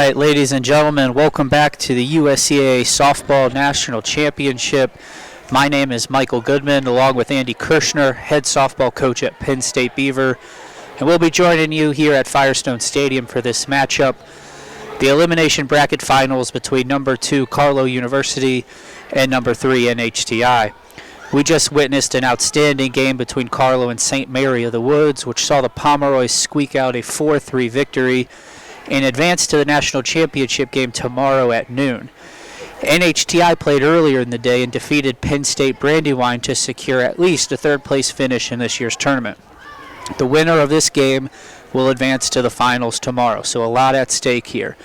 right, ladies and gentlemen, welcome back to the USCAA Softball National Championship. My name is Michael Goodman, along with Andy Kirschner, head softball coach at Penn State Beaver. And we'll be joining you here at Firestone Stadium for this matchup, the elimination bracket finals between number 2 Carlow University and number 3 NHTI. We just witnessed an outstanding game between Carlow and St. Mary of the Woods, which saw the Pomeroys squeak out a 4-3 victory and advance to the national championship game tomorrow at noon. NHTI played earlier in the day and defeated Penn State Brandywine to secure at least a third-place finish in this year's tournament. The winner of this game will advance to the finals tomorrow, so a lot at stake here.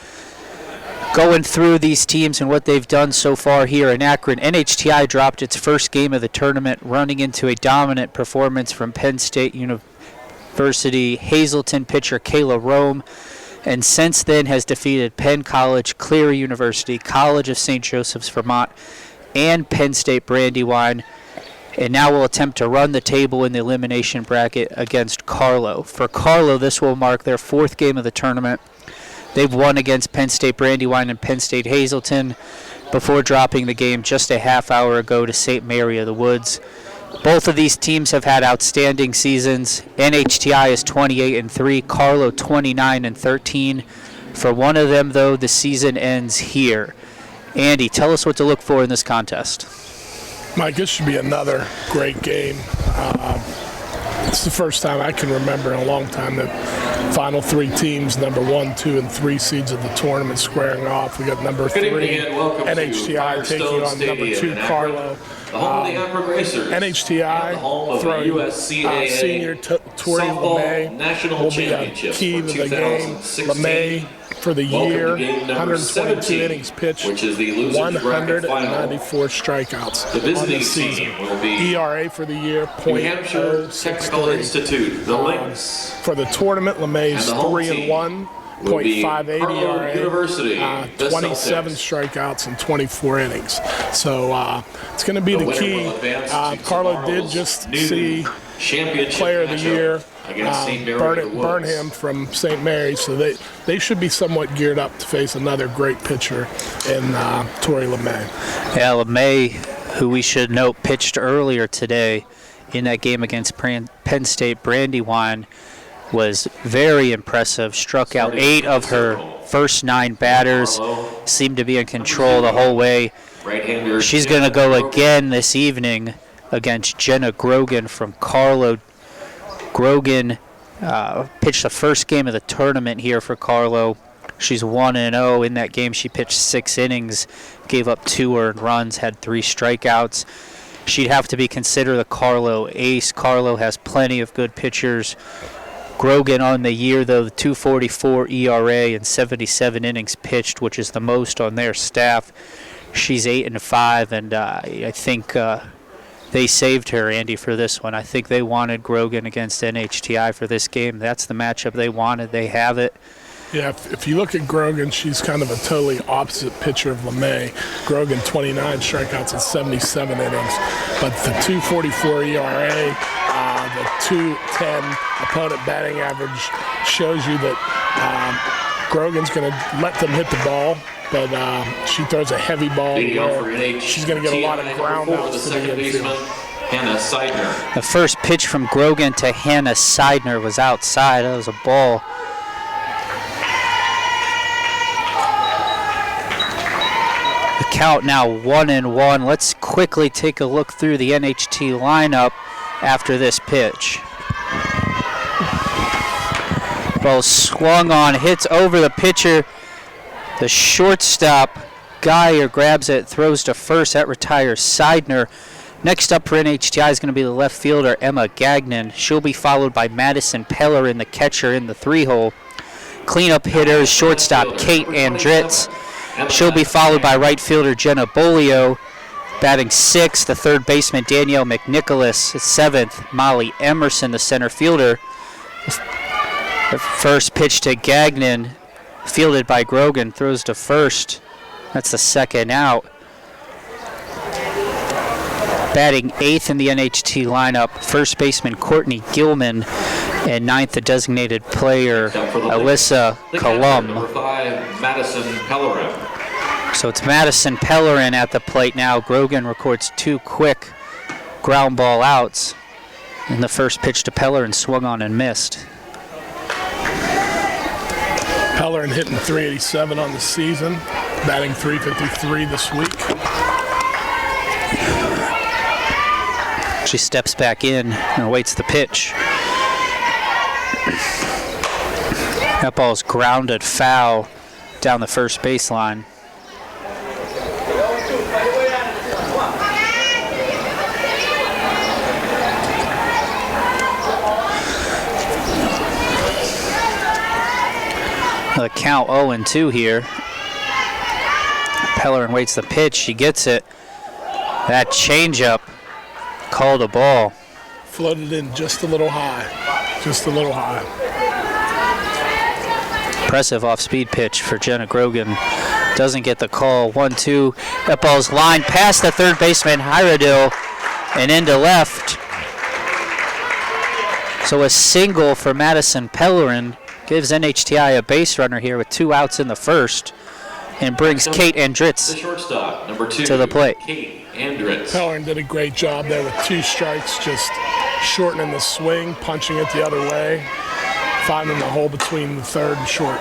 Going through these teams and what they've done so far here in Akron, NHTI dropped its first game of the tournament, running into a dominant performance from Penn State University Hazleton pitcher Kayla Rome, and since then has defeated Penn College, Cleary University, College of St. Joseph's, Vermont, and Penn State Brandywine, and now will attempt to run the table in the elimination bracket against Carlow. For Carlow, this will mark their 4th game of the tournament. They've won against Penn State Brandywine and Penn State Hazleton before dropping the game just a half hour ago to St. Mary of the Woods. Both of these teams have had outstanding seasons. NHTI is 28-3, Carlow 29-13. For one of them, though, the season ends here. Andy, tell us what to look for in this contest. Mike, this should be another great game. It's the first time I can remember in a long time that final 3 teams, number 1, 2, and 3 seeds of the tournament squaring off. We got number 3 NHTI taking on number 2 Carlow. NHTI throwing senior Tori LeMay will be a key to the game. LeMay for the year, 122 innings pitched, 194 strikeouts on the season. ERA for the year, .063. For the tournament, LeMay's 3-1. .58 ERA, 27 strikeouts in 24 innings. So it's going to be the key. Carlow did just see Player of the Year burn him from St. Mary's, so they should be somewhat geared up to face another great pitcher in Tori LeMay. Yeah, LeMay, who we should note pitched earlier today in that game against Penn State Brandywine, was very impressive, struck out 8 of her first 9 batters, seemed to be in control the whole way. She's going to go again this evening against Jenna Grogan from Carlow. Grogan pitched the first game of the tournament here for Carlow. She's 1-0. In that game, she pitched 6 innings, gave up 2 earned runs, had 3 strikeouts. She'd have to be considered the Carlow ace. Carlow has plenty of good pitchers. Grogan on the year, though, the 2.44 ERA and 77 innings pitched, which is the most on their staff. She's 8-5, and I think they saved her, Andy, for this one. I think they wanted Grogan against NHTI for this game. That's the matchup they wanted. They have it. Yeah, if you look at Grogan, she's kind of a totally opposite pitcher of LeMay. Grogan, 29 strikeouts and 77 innings. But the 2.44 ERA, the 2.10 opponent batting average shows you that Grogan's going to let them hit the ball, but she throws a heavy ball where she's going to get a lot of ground outs to the infield. Hannah Seidner. The first pitch from Grogan to Hannah Seidner was outside. That was a ball. The count now 1-1. Let's quickly take a look through the NHT lineup after this pitch. Ball swung on, hits over the pitcher. The shortstop, Geyer, grabs it, throws to first. That retires Seidner. Next up for NHTI is going to be the left fielder, Emma Gagnon. She'll be followed by Madison Pellerin, the catcher, in the 3-hole. Cleanup hitters, shortstop Kate Andritz. She'll be followed by right fielder Jenna Bolio. Batting 6th, the third baseman Danielle McNicholas. 7th, Molly Emerson, the center fielder. The first pitch to Gagnon, fielded by Grogan, throws to first. That's the second out. Batting 8th in the NHT lineup, first baseman Courtney Gilman. And ninth, the designated player, Alyssa Colum. Number 5, Madison Pellerin. So it's Madison Pellerin at the plate now. Grogan records 2 quick ground ball outs. And the first pitch to Pellerin swung on and missed. Pellerin hitting .387 on the season, batting .353 this week. She steps back in and awaits the pitch. That ball's grounded foul down the first baseline. The count 0-2 here. Pellerin waits the pitch. She gets it. That changeup called a ball. Floated in just a little high. Just a little high. Impressive off-speed pitch for Jenna Grogan. Doesn't get the call. 1-2. That ball's lined past the third baseman, Hyradill, and into left. So a single for Madison Pellerin gives NHTI a base runner here with 2 outs in the first and brings Kate Andritz to the plate. Kate Andritz. Pellerin did a great job there with 2 strikes, just shortening the swing, punching it the other way, finding the hole between the third and short.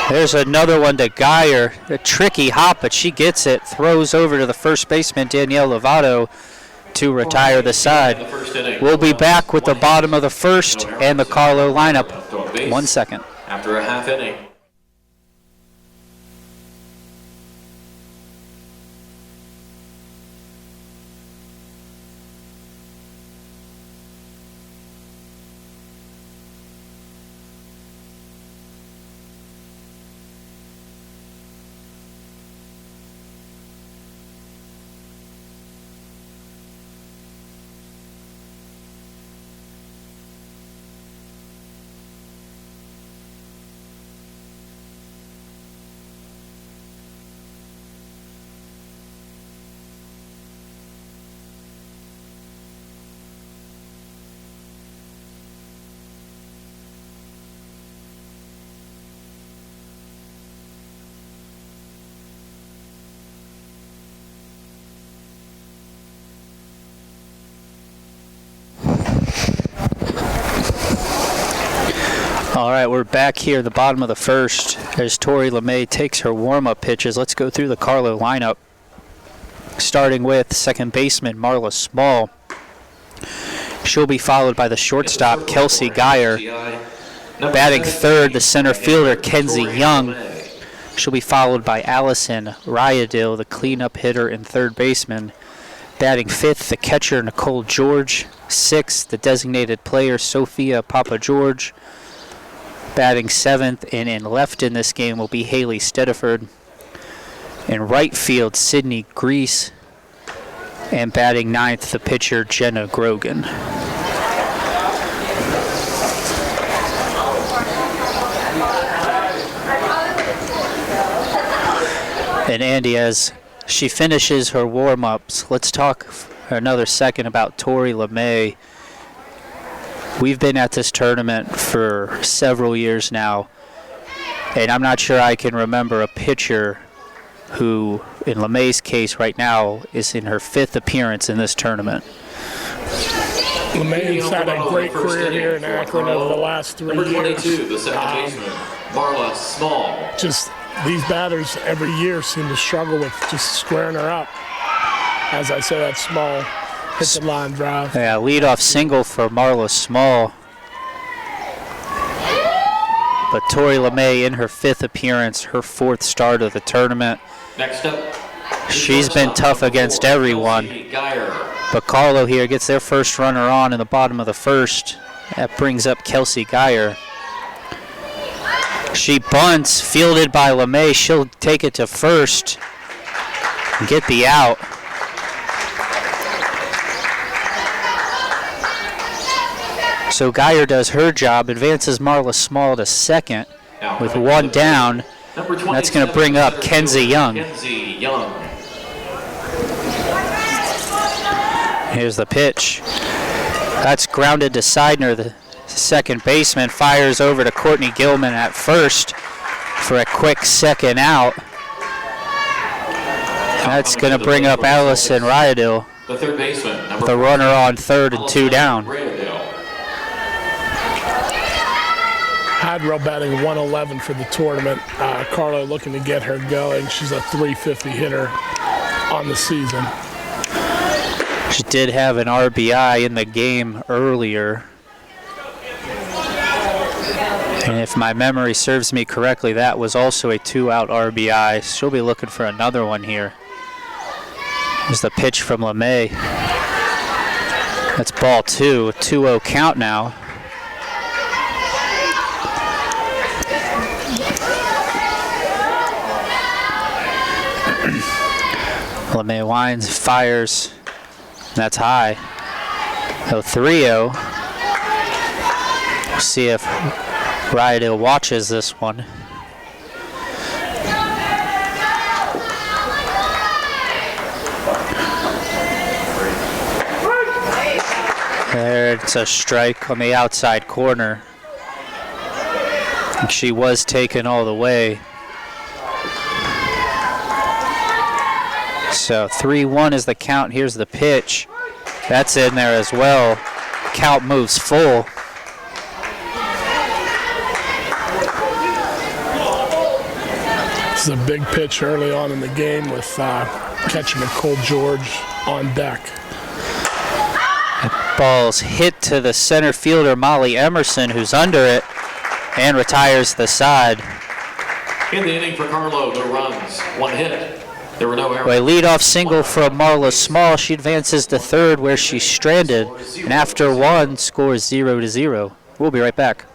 There's another one to Geyer. A tricky hop, but she gets it, throws over to the first baseman, Danielle Lovato, to retire the side. We'll be back with the bottom of the first and the Carlow lineup. 1 second. After a half inning. All right, we're back here at the bottom of the first as Tori LeMay takes her warm-up pitches. Let's go through the Carlow lineup, starting with second baseman Marla Small. She'll be followed by the shortstop Kelsey Geyer. Batting third, the center fielder Kenzie Young. She'll be followed by Allison Ryadill, the cleanup hitter and third baseman. Batting fifth, the catcher Nicole George. Sixth, the designated player Sophia Papa George. Batting seventh and in left in this game will be Haley Stediford. In right field, Sydney Grease. And batting ninth, the pitcher Jenna Grogan. And Andy, as she finishes her warm-ups, let's talk for another second about Tori LeMay. We've been at this tournament for several years now, and I'm not sure I can remember a pitcher who, in LeMay's case right now, is in her fifth appearance in this tournament. LeMay's had a great career here in Akron over the last 3 years. Number 22, the second baseman, Marla Small. Just these batters every year seem to struggle with just squaring her up. As I said, that Small hit the line drive. Yeah, leadoff single for Marla Small. But Tori LeMay in her fifth appearance, her fourth start of the tournament. Next up, she's been tough against everyone. But Carlow here gets their first runner on in the bottom of the first. That brings up Kelsey Geyer. She bunts, fielded by LeMay. She'll take it to first and get the out. So Geyer does her job, advances Marla Small to second with one down. That's going to bring up Kenzie Young. Here's the pitch. That's grounded to Seidner, the to second baseman, fires over to Courtney Gilman at first for a quick second out. That's going to bring up Allison Ryadil, The third baseman, the runner on third and 2 down. Hadrow batting 111 for the tournament. Carlow looking to get her going. She's a 350 hitter on the season. She did have an RBI in the game earlier. And if my memory serves me correctly, that was also a 2-out RBI. She'll be looking for another one here. Here's the pitch from LeMay. That's ball 2, 2-0 count now. LeMay winds, fires. That's high. So 3-0. We'll see if Ryadil watches this one. There, it's a strike on the outside corner. And she was taken all the way. So 3-1 is the count. Here's the pitch. That's in there as well. Count moves full. This is a big pitch early on in the game with catcher Nicole George on deck. Ball's hit to the center fielder, Molly Emerson, who's under it, and retires the side. In the inning for Carlow, no runs, 1 hit. There were no errors. A leadoff single from Marla Small. She advances to third where she's stranded, and after 1, scores 0-0. We'll be right back.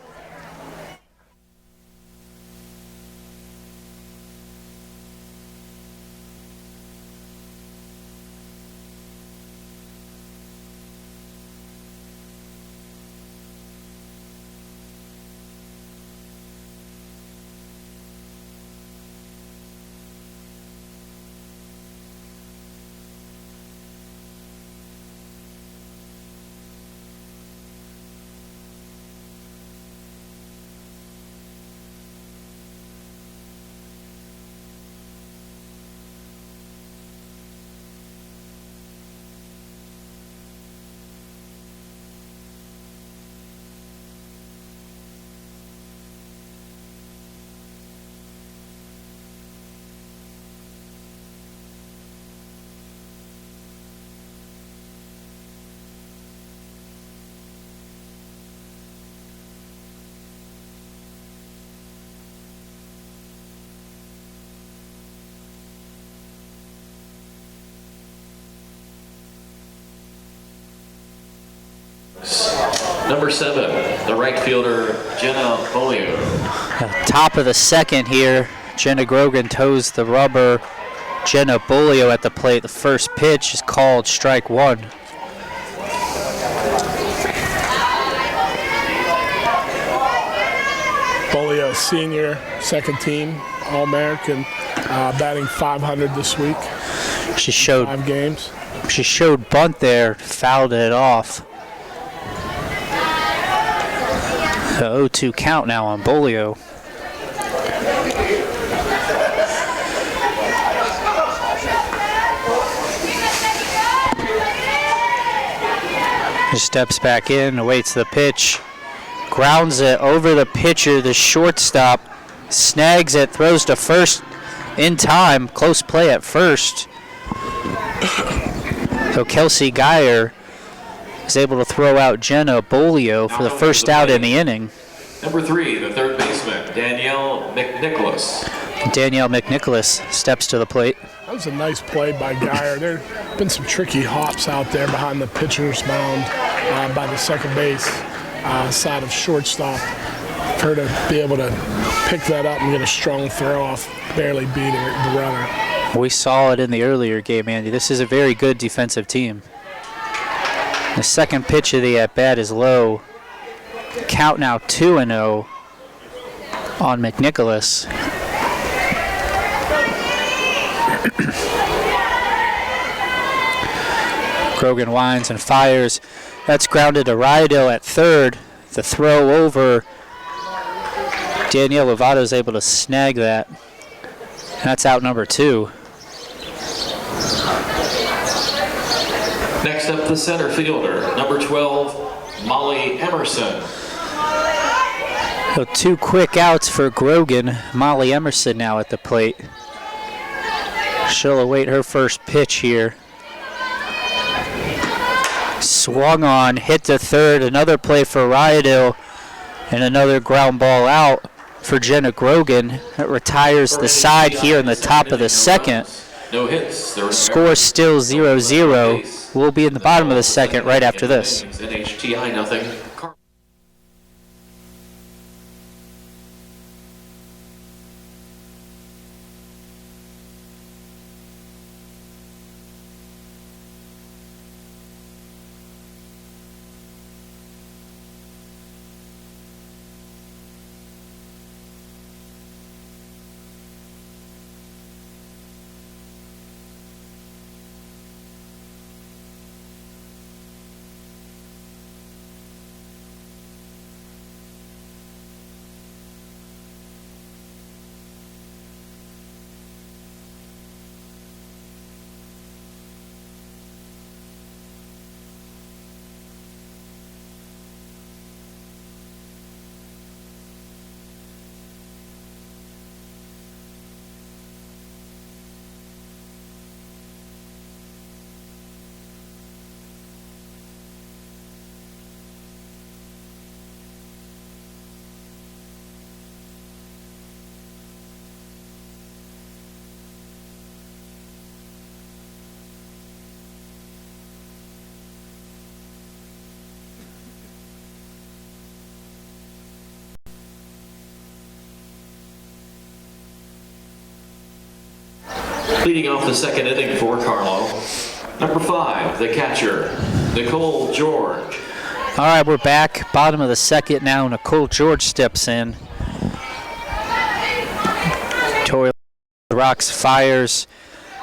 Number 7, the right fielder, Jenna Bolio. Top of the second here, Jenna Grogan toes the rubber. Jenna Bolio at the plate. The first pitch is called strike 1. Bolio, senior, second team, All-American, batting 500 this week. She showed 5 games. She showed bunt there, fouled it off. The 0-2 count now on Bolio. He steps back in, awaits the pitch, grounds it over the pitcher, the shortstop, snags it, throws to first in time, close play at first. So Kelsey Geyer is able to throw out Jenna Bolio for the first out in the inning. Number 3, the third baseman, Danielle McNicholas. Danielle McNicholas steps to the plate. That was a nice play by Geyer. There have been some tricky hops out there behind the pitcher's mound by the second base side of shortstop. For her to be able to pick that up and get a strong throw off, barely beating the runner. We saw it in the earlier game, Andy. This is a very good defensive team. The second pitch of the at-bat is low. Count now 2-0 on McNicholas. Grogan winds and fires. That's grounded to Ryadil at third. The throw over. Danielle Lovato's able to snag that. That's out number 2. Next up, the center fielder, number 12, Molly Emerson. So 2 quick outs for Grogan. Molly Emerson now at the plate. She'll await her first pitch here. Swung on, hit to third, another play for Ryedale, and another ground ball out for Jenna Grogan. That retires the side here in the top of the second. No hits. Score still 0-0. We'll be in the bottom of the second right after this. NHTI nothing. Leading off the second inning for Carlow, number 5, the catcher, Nicole George. All right, we're back. Bottom of the second now. Nicole George steps in. Tori Rocks fires.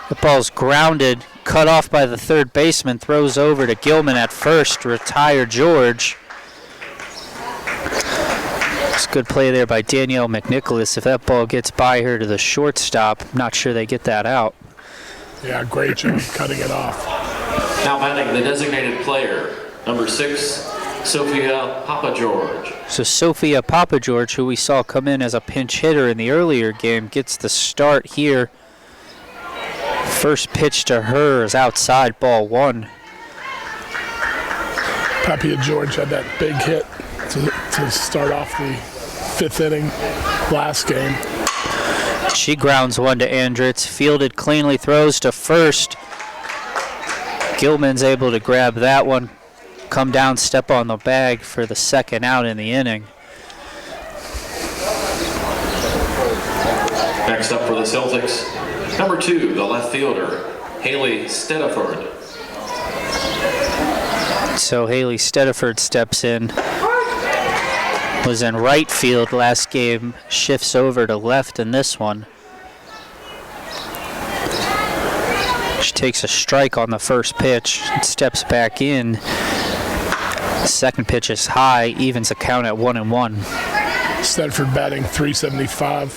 The ball's grounded, cut off by the third baseman, throws over to Gilman at first to retire George. It's a good play there by Danielle McNicholas. If that ball gets by her to the shortstop, not sure they get that out. Yeah, great job cutting it off. Now batting the designated player, number 6, Sophia Papageorge. So Sophia Papageorge, who we saw come in as a pinch hitter in the earlier game, gets the start here. First pitch to her is outside, ball 1. Papageorge had that big hit to start off the 5th inning last game. She grounds one to Andritz, fielded cleanly, throws to first. Gilman's able to grab that one, come down, step on the bag for the second out in the inning. Next up for the Celtics, number 2, the left fielder, Haley Stediford. So Haley Stediford steps in. Was in right field last game, shifts over to left in this one. She takes a strike on the first pitch, steps back in. The second pitch is high, evens the count at 1-1. Stedford batting .375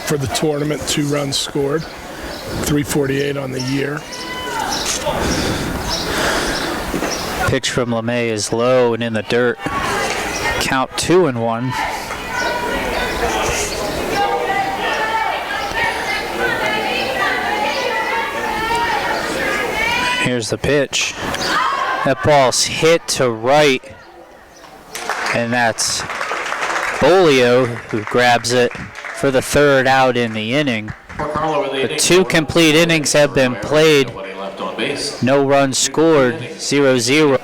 for the tournament, 2 runs scored, .348 on the year. Pitch from LeMay is low and in the dirt. Count 2-1. Here's the pitch. That ball's hit to right, and that's Bolio who grabs it for the third out in the inning. The 2 complete innings have been played. No runs scored, 0-0.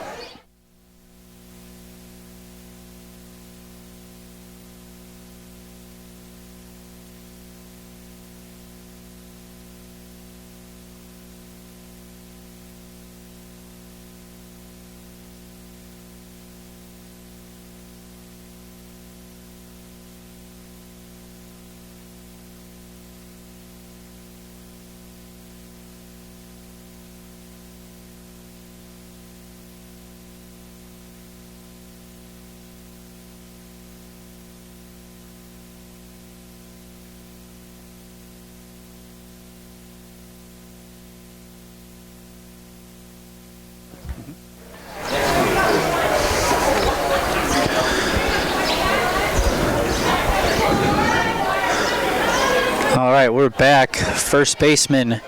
right, we're back. First baseman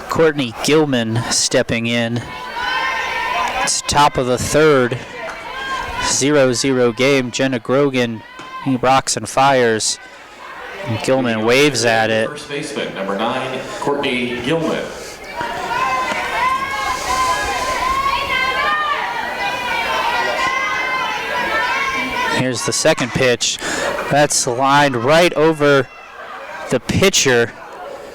Courtney Gilman stepping in. It's top of the third. 0-0 game. Jenna Grogan, he rocks and fires. And Gilman waves at it. First baseman, number 9, Courtney Gilman. Here's the second pitch. That's lined right over the pitcher.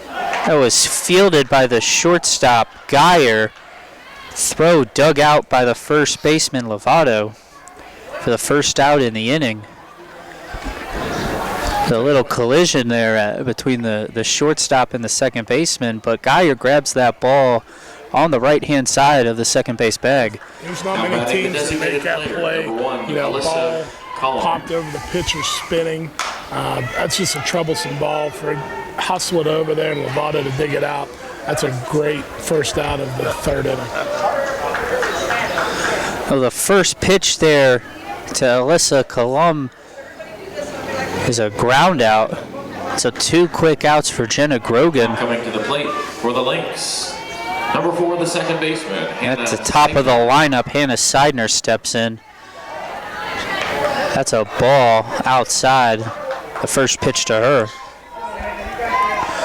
That was fielded by the shortstop, Geyer. Throw dug out by the first baseman, Lovato, for the first out in the inning. The little collision there between the shortstop and the second baseman, but Geyer grabs that ball on the right-hand side of the second base bag. There's not many teams that make that play. Ball popped over the pitcher spinning. That's just a troublesome ball for hustle it over there and Lovato to dig it out. That's a great first out of the third inning. Well, the first pitch there to Alyssa Colum is a ground out. So 2 quick outs for Jenna Grogan. Coming to the plate for the Lynx. Number 4, the second baseman. At the top of the lineup, Hannah Seidner steps in. That's a ball outside. The first pitch to her.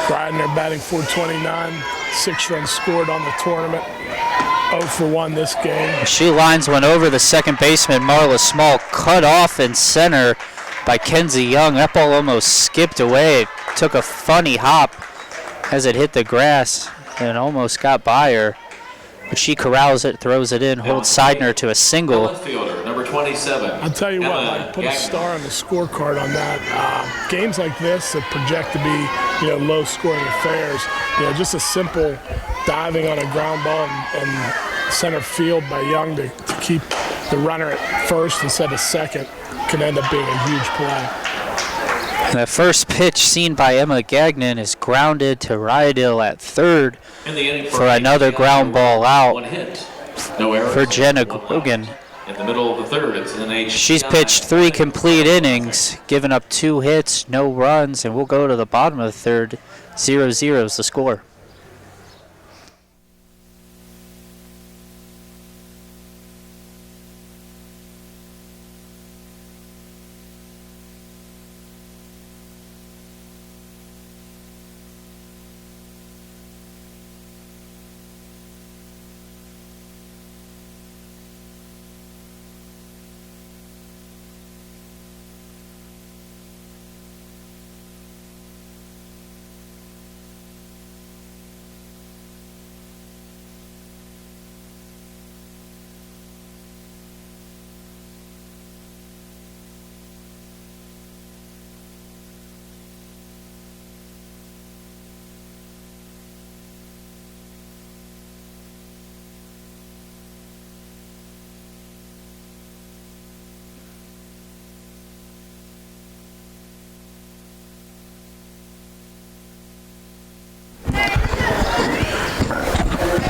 Seidner batting .429, 6 runs scored on the tournament. 0 for 1 this game. She lines one over the second baseman, Marla Small, cut off in center by Kenzie Young. That ball almost skipped away. It took a funny hop as it hit the grass and almost got by her. But she corrals it, throws it in, holds Seidner to a single. Left fielder, number 27. I'll tell you what, I put a star on the scorecard on that. Games like this that project to be, low-scoring affairs, just a simple diving on a ground ball and center field by Young to keep the runner at first instead of second can end up being a huge play. The first pitch seen by Emma Gagnon is grounded to Ryedale at third for another ground ball out 1 hit. No errors, for Jenna Grogan. In the middle of the third, it's NHTI. She's pitched 3 complete innings, given up 2 hits, no runs, and we'll go to the bottom of the third. 0-0 is the score.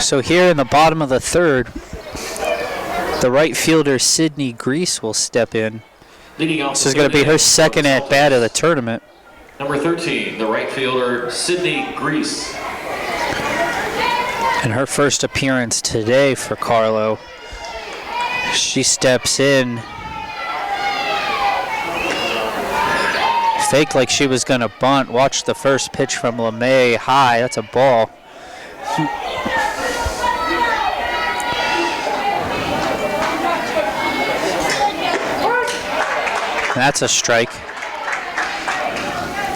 So here in the bottom of the third, the right fielder Sydney Grease will step in. This is going to be her second at bat of the tournament. Number 13, the right fielder Sydney Grease. And her first appearance today for Carlow. She steps in. Faked like she was going to bunt. Watch the first pitch from LeMay high. That's a ball. That's a strike.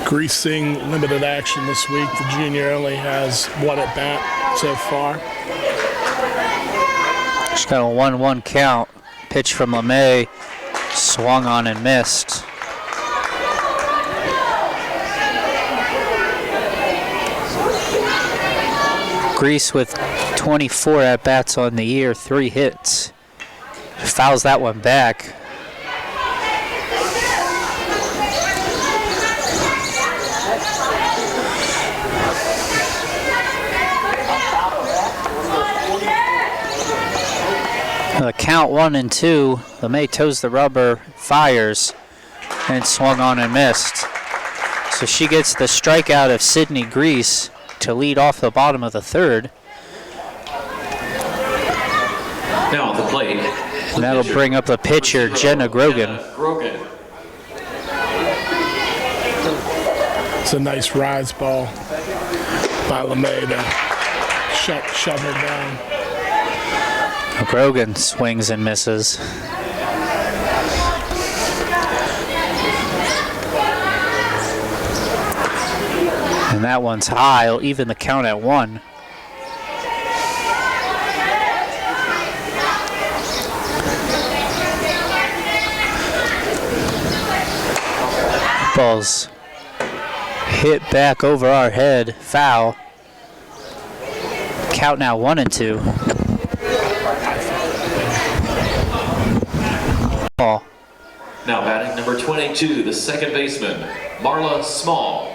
Grease seeing limited action this week. The junior only has 1 at bat so far. She's got a 1-1 count. Pitch from LeMay. Swung on and missed. Grease with 24 at bats on the year, 3 hits. Fouls that one back. Count 1 and 2. LeMay toes the rubber, fires, and swung on and missed. So she gets the strikeout of Sydney Grease to lead off the bottom of the third. Now at the plate. And that'll bring up the pitcher, Jenna Grogan. It's a nice rise ball by LeMay to shut her down. Grogan swings and misses. And that one's high. It'll even the count at 1. Ball's hit back over our head. Foul. Count now 1-2. Ball. Now batting number 22, the second baseman, Marla Small.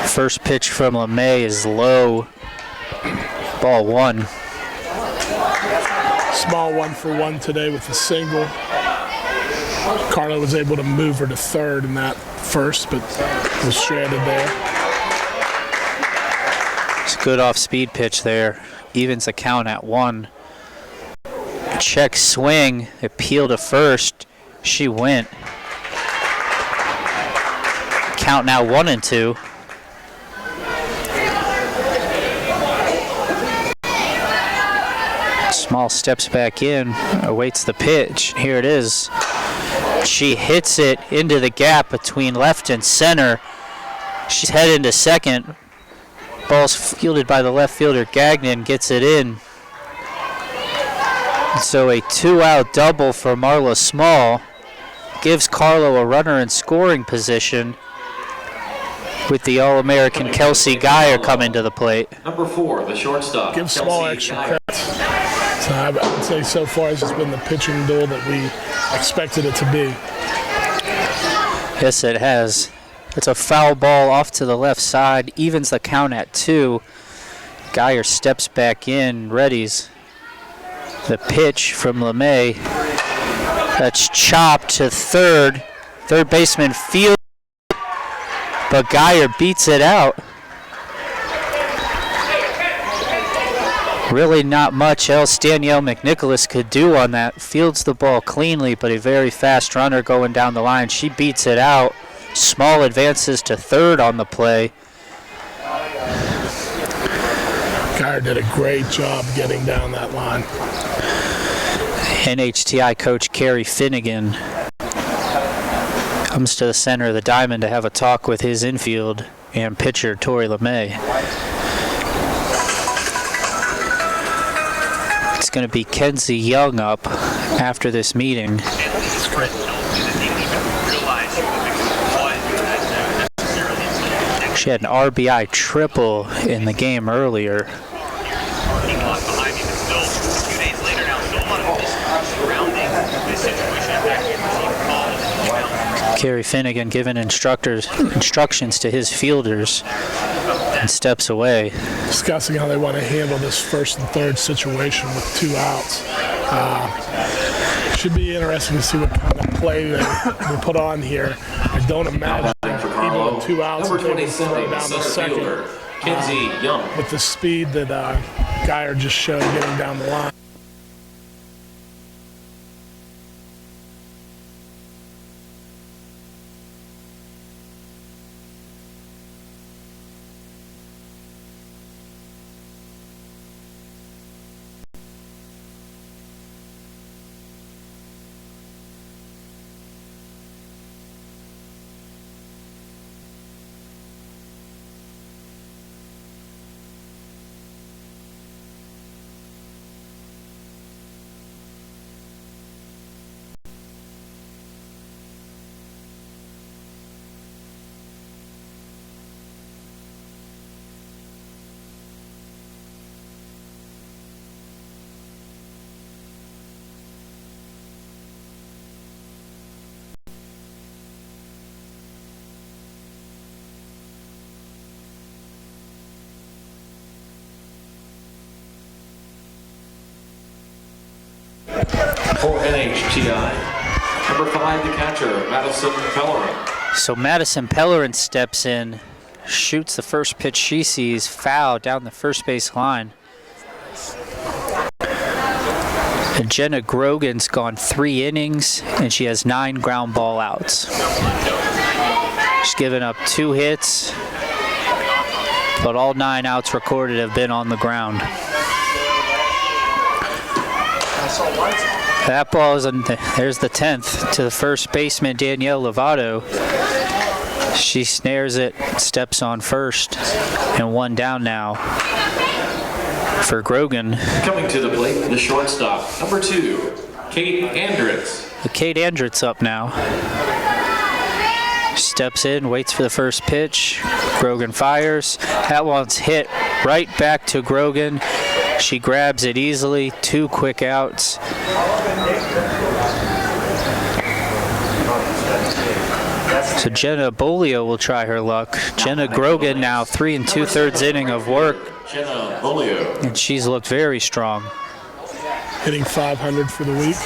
First pitch from LeMay is low. Ball 1. Small 1-for-1 today with a single. Carlow was able to move her to third in that first, but was stranded there. It's a good off-speed pitch there. Evens the count at 1. Check swing. Appeal to first. She went. Count now 1-2. Small steps back in, awaits the pitch. Here it is. She hits it into the gap between left and center. She's headed into second. Ball's fielded by the left fielder, Gagnon, gets it in. So a 2-out double for Marla Small gives Carlow a runner in scoring position with the All-American Kelsey Geyer coming to the plate. Number 4, the shortstop. Give Small extra credit. So I would say so far it's been the pitching duel that we expected it to be. Yes, it has. It's a foul ball off to the left side, evens the count at 2. Geyer steps back in, readies the pitch from LeMay. That's chopped to third. Third baseman fields, but Geyer beats it out. Really not much else Danielle McNicholas could do on that. Fields the ball cleanly, but a very fast runner going down the line. She beats it out. Small advances to third on the play. Geyer did a great job getting down that line. NHTI coach Kerry Finnegan comes to the center of the diamond to have a talk with his infield and pitcher Tori LeMay. It's going to be Kenzie Young up after this meeting. She had an RBI triple in the game earlier. Kerry Finnegan giving instructions to his fielders and steps away. Discussing how they want to handle this first and third situation with 2 outs. Should be interesting to see what kind of play they put on here. I don't imagine even with 2 outs number they would 27, throw down the second fielder, Kenzie Young. with the speed that Geyer just showed getting down the line. For NHTI, number 5, the catcher, Madison Pellerin. So Madison Pellerin steps in, shoots the first pitch she sees, foul down the first base line. And Jenna Grogan's gone 3 innings, and she has 9 ground ball outs. She's given up 2 hits, but all 9 outs recorded have been on the ground. That ball is, there's the 10th to the first baseman, Danielle Lovato. She snares it, steps on first, and 1 down now for Grogan. Coming to the plate, the shortstop, number 2, Kate Andritz. Kate Andritz up now. Steps in, waits for the first pitch. Grogan fires. That one's hit right back to Grogan. She grabs it easily. 2 quick outs. So Jenna Bolio will try her luck. Jenna Grogan now 3 2/3 inning of work. Jenna Bolio. And she's looked very strong. Hitting .500 for the week.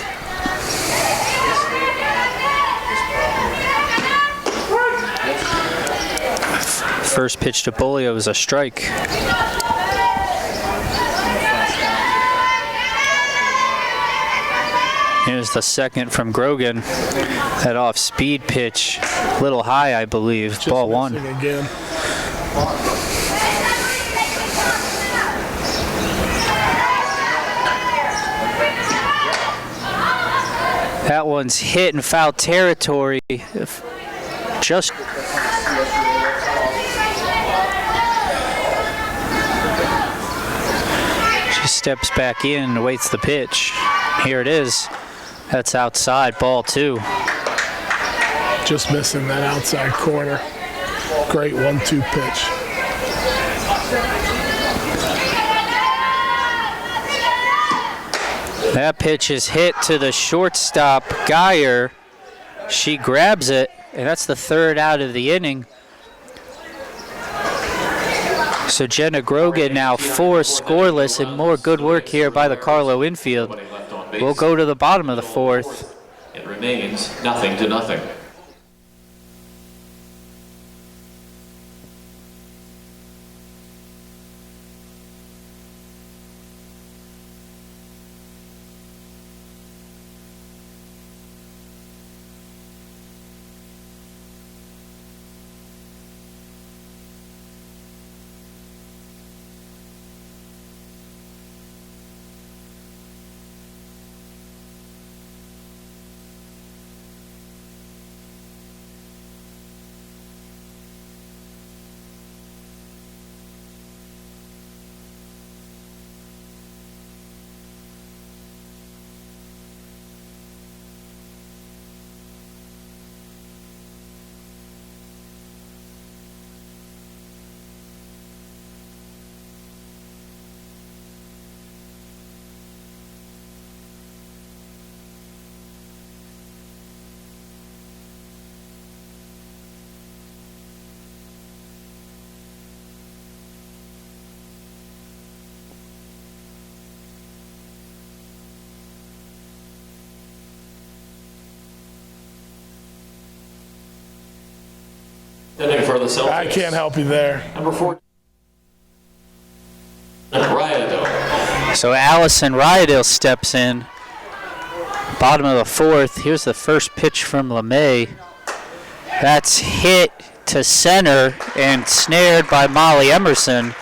First pitch to Bolio is a strike. Here's the second from Grogan. That off-speed pitch, a little high, I believe. Just ball 1. Again. That one's hit in foul territory. Just she steps back in and awaits the pitch. Here it is. That's outside, ball 2. Just missing that outside corner. Great 1-2 pitch. That pitch is hit to the shortstop, Geyer. She grabs it, and that's the 3rd out of the inning. So Jenna Grogan now 4 scoreless, and more good work here by the Carlow infield. We'll go to the bottom of the 4th. It remains 0-0. For the Celtics. I can't help you there. Number 4, Riadale. So Allison Riadale steps in. Bottom of the 4th. Here's the first pitch from LeMay. That's hit to center and snared by Molly Emerson.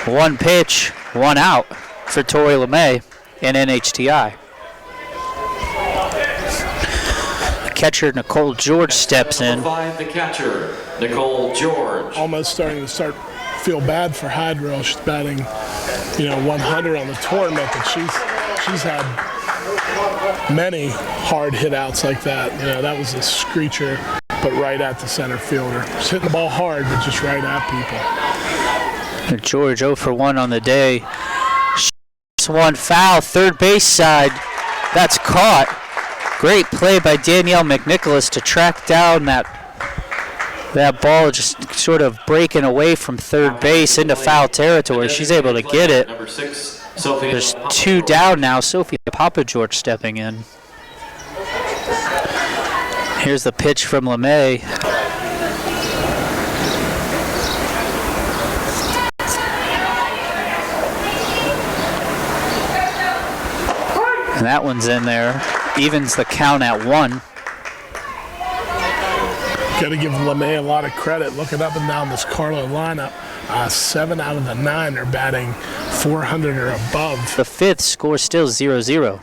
1 pitch, 1 out for Tori LeMay in NHTI. Catcher Nicole George steps in. Number 5, the catcher, Nicole George. Almost starting to feel bad for Hydro. She's batting, 100 on the tournament, but she's had many hard hit outs like that. That was a screecher, but right at the center fielder. She's hitting the ball hard, but just right at people. George 0 for 1 on the day. One foul, third base side. That's caught. Great play by Danielle McNicholas to track down that ball, just sort of breaking away from third base into foul territory. She's able to get it. There's 2 down now. Sophia Papa George stepping in. Here's the pitch from LeMay. And that one's in there. Evens the count at 1. Got to give LeMay a lot of credit. Looking up and down this Carlow lineup, 7 out of the 9 are batting 400 or above. The 5th score still 0-0.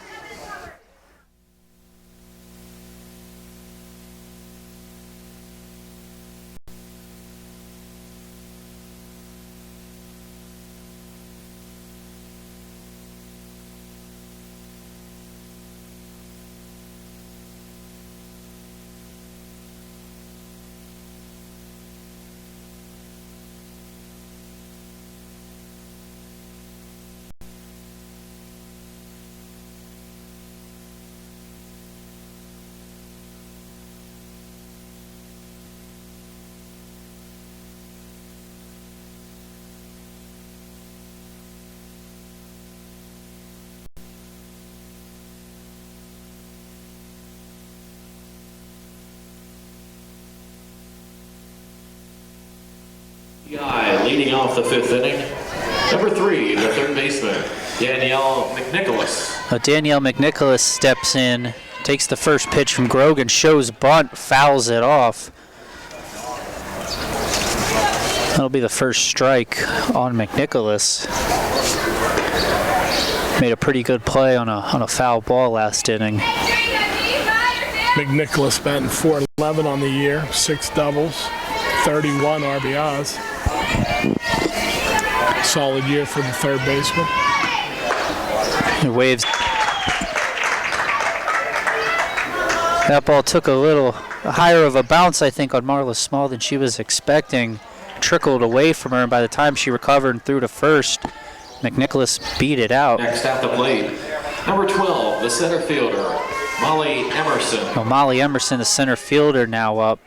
Leading off the 5th inning, number 3, the third baseman, Danielle McNicholas. Danielle McNicholas steps in, takes the first pitch from Grogan, shows bunt, fouls it off. That'll be the first strike on McNicholas. Made a pretty good play on a foul ball last inning. McNicholas batting .411 on the year, 6 doubles, 31 RBIs. Solid year for the third baseman. He waves. That ball took a little higher of a bounce, I think, on Marla Small than she was expecting. Trickled away from her, and by the time she recovered and threw to first, McNicholas beat it out. Next at the plate, number 12, the center fielder, Molly Emerson. Well, Molly Emerson, the center fielder, now up.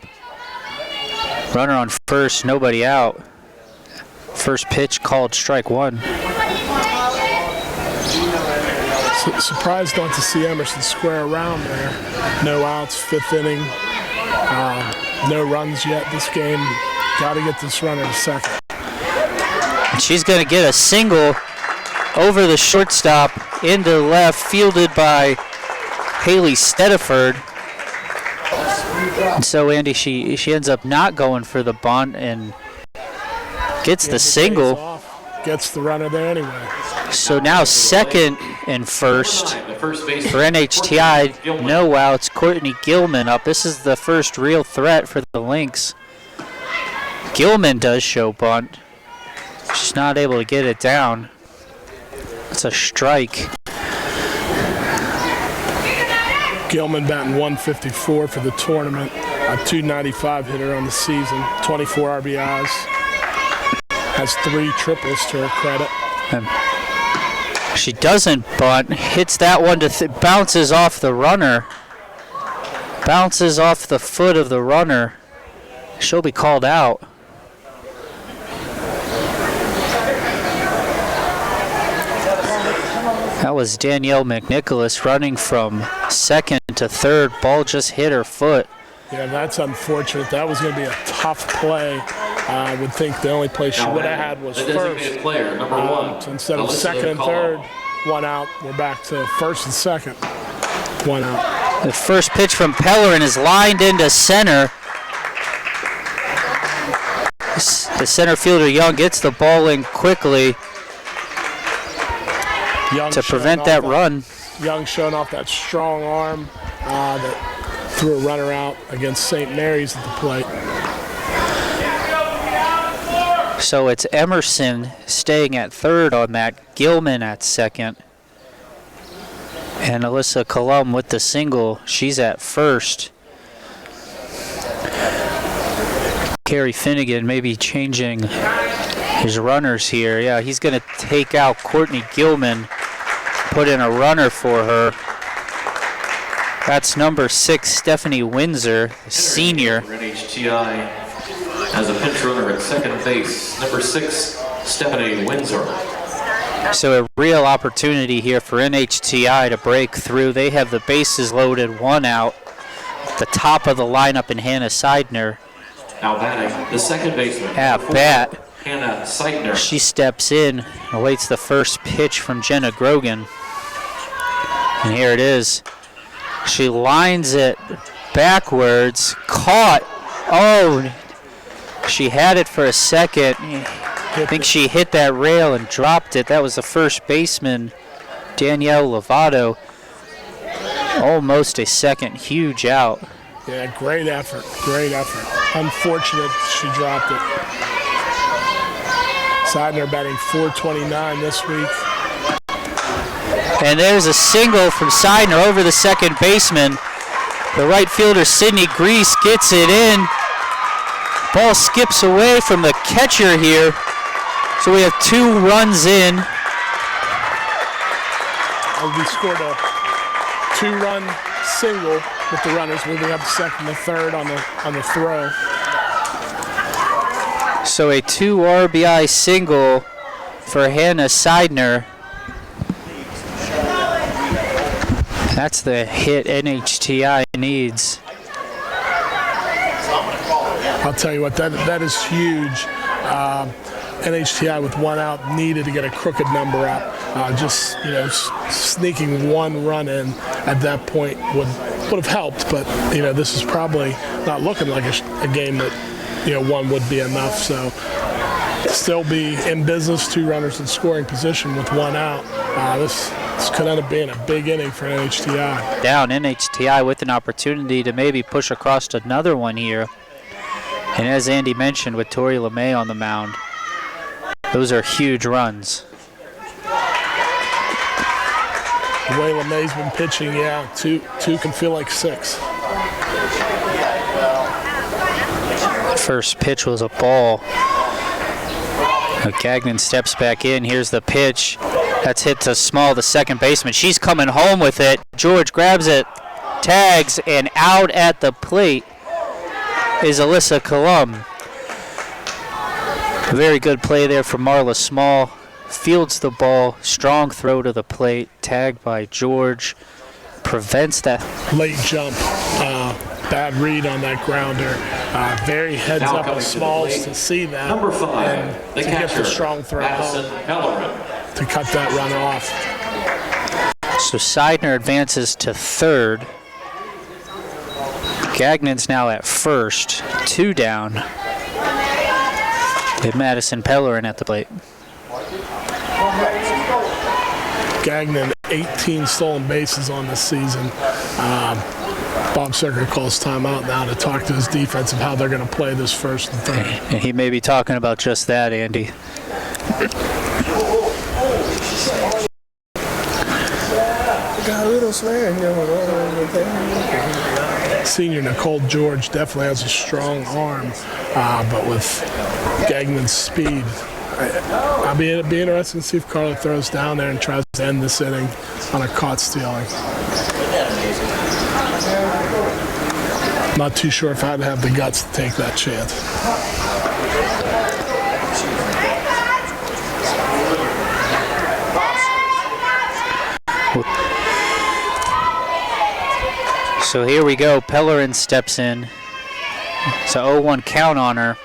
Runner on first, nobody out. First pitch called strike 1. Surprised not to see Emerson square around there. No outs, 5th inning. No runs yet this game. Got to get this runner to second. And she's going to get a single over the shortstop into left, fielded by Haley Stediford. And so, Andy, she ends up not going for the bunt and gets the single. Gets the runner there anyway. So now second and first for NHTI. No outs. Courtney Gilman up. This is the first real threat for the Lynx. Gilman does show bunt. She's not able to get it down. It's a strike. Gilman batting .154 for the tournament. A .295 hitter on the season. 24 RBIs. Has 3 triples to her credit. And she doesn't bunt. Hits that one to bounces off the runner. Bounces off the foot of the runner. She'll be called out. That was Danielle McNicholas running from second to third. Ball just hit her foot. Yeah, that's unfortunate. That was going to be a tough play. I would think the only place she would have had was first. Player, number 1. So instead of second and third, 1 out, we're back to first and second. 1 out. The first pitch from Pellerin is lined into center. The center fielder, Young, gets the ball in quickly to prevent that run. Young showing off that strong arm that threw a runner out against St. Mary's at the plate. So it's Emerson staying at third on that, Gilman at second. And Alyssa Colum with the single, she's at first. Kerry Finnegan maybe changing his runners here. Yeah, he's going to take out Courtney Gilman, put in a runner for her. That's number 6, Stephanie Windsor, senior. NHTI has a pinch runner at second base, number 6, Stephanie Windsor. So a real opportunity here for NHTI to break through. They have the bases loaded, one out. The top of the lineup in Hannah Seidner. Now batting, the second baseman. At bat. Hannah Seidner. She steps in, awaits the first pitch from Jenna Grogan. And here it is. She lines it backwards, caught. Oh, she had it for a second. I think she hit that rail and dropped it. That was the first baseman, Danielle Lovato. Almost a second, huge out. Yeah, great effort, great effort. Unfortunate she dropped it. Seidner batting .429 this week. And there's a single from Seidner over the second baseman. The right fielder, Sydney Grease, gets it in. Ball skips away from the catcher here. So we have 2 runs in. We scored a 2-run single with the runners moving up to second and third on the throw. So a 2 RBI single for Hannah Seidner. That's the hit NHTI needs. I'll tell you what, that is huge. NHTI with 1 out needed to get a crooked number up. Just sneaking 1 run in at that point would have helped, but this is probably not looking like a game that 1 would be enough. So still be in business, 2 runners in scoring position with 1 out. This could end up being a big inning for NHTI. Down NHTI with an opportunity to maybe push across another one here. And as Andy mentioned, with Tori LeMay on the mound, those are huge runs. The way LeMay's been pitching, yeah, two can feel like 6. First pitch was a ball. Gagnon steps back in. Here's the pitch. That's hit to Small, the second baseman. She's coming home with it. George grabs it, tags, and out at the plate is Alyssa Colum. Very good play there from Marla Small. Fields the ball, strong throw to the plate, tagged by George. Prevents that late jump. Bad read on that grounder. Very heads up with Smalls to see that. Number 5, and the to catcher, get the strong throw home, to cut that run off. So Seidner advances to third. Gagnon's now at first, 2 down. With Madison Pellerin at the plate. Gagnon, 18 stolen bases on this season. Bob Cirker calls timeout now to talk to his defense of how they're going to play this first and third. And he may be talking about just that, Andy. Senior Nicole George definitely has a strong arm, but with Gagnon's speed, I'll be interested to see if Carlow throws down there and tries to end this inning on a caught stealing. Not too sure if I'd have the guts to take that chance. So here we go. Pellerin steps in. It's a 0-1 count on her.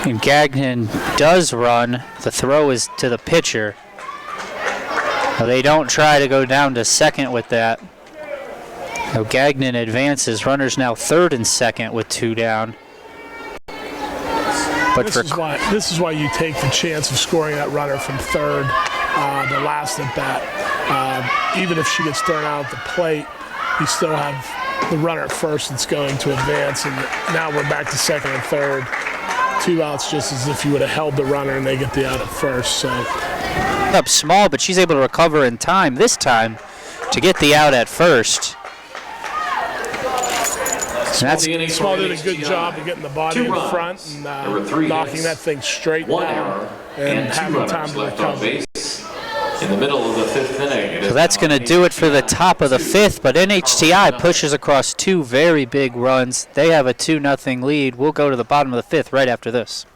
And Gagnon does run. The throw is to the pitcher. Now they don't try to go down to second with that. So Gagnon advances. Runners now third and second with 2 down. But this is why you take the chance of scoring that runner from third, the last at bat. Even if she gets thrown out at the plate, you still have the runner at first that's going to advance, and now we're back to second and third. 2 outs, just as if you would have held the runner and they get the out at first. So up Small, but she's able to recover in time this time to get the out at first. Small did a good job of getting the body in front and knocking that thing straight down and having time to recover. In the middle of the 5th inning. So that's going to do it for the top of the 5th, but NHTI pushes across 2 very big runs. They have a 2-0 lead. We'll go to the bottom of the 5th right after this.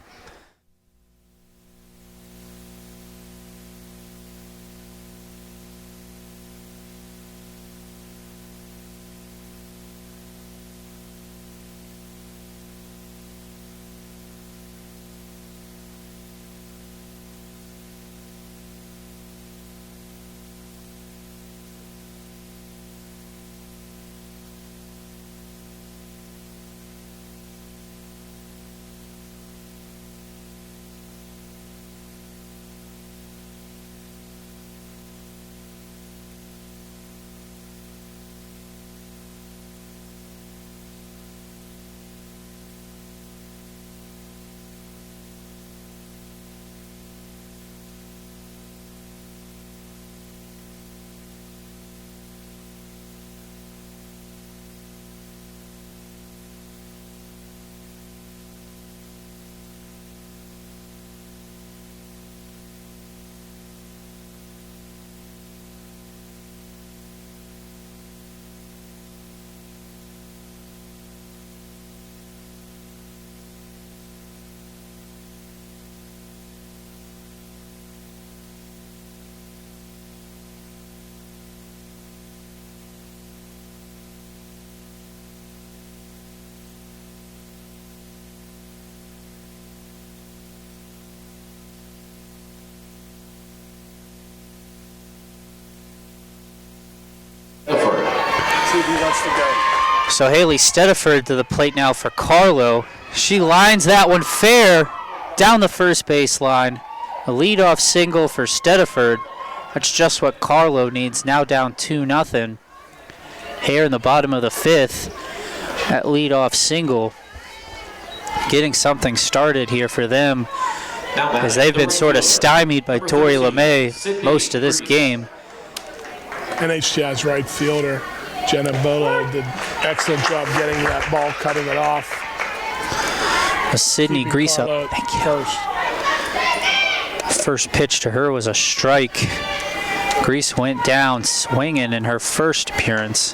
So Haley Stediford to the plate now for Carlow. She lines that one fair down the first base line. A leadoff single for Stediford. That's just what Carlow needs. Now down 2-0. Here in the bottom of the fifth, that leadoff single. Getting something started here for them, as they've been sort of stymied by Tori LeMay most of this game. NHTI's right fielder, Jenna Bolo, did excellent job getting that ball, cutting it off. Sydney Grease up. Thank you. First pitch to her was a strike. Grease went down swinging in her first appearance.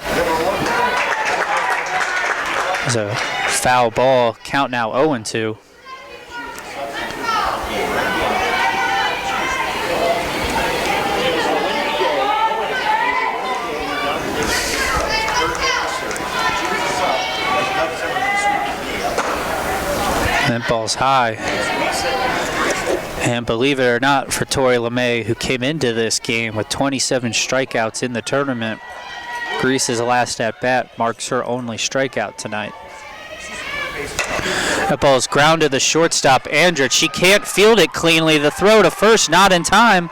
It was a foul ball. Count now 0-2. That ball's high. And believe it or not, for Tori LeMay, who came into this game with 27 strikeouts in the tournament, Grease's last at-bat marks her only strikeout tonight. That ball's grounded the shortstop, Andrich. She can't field it cleanly. The throw to first, not in time.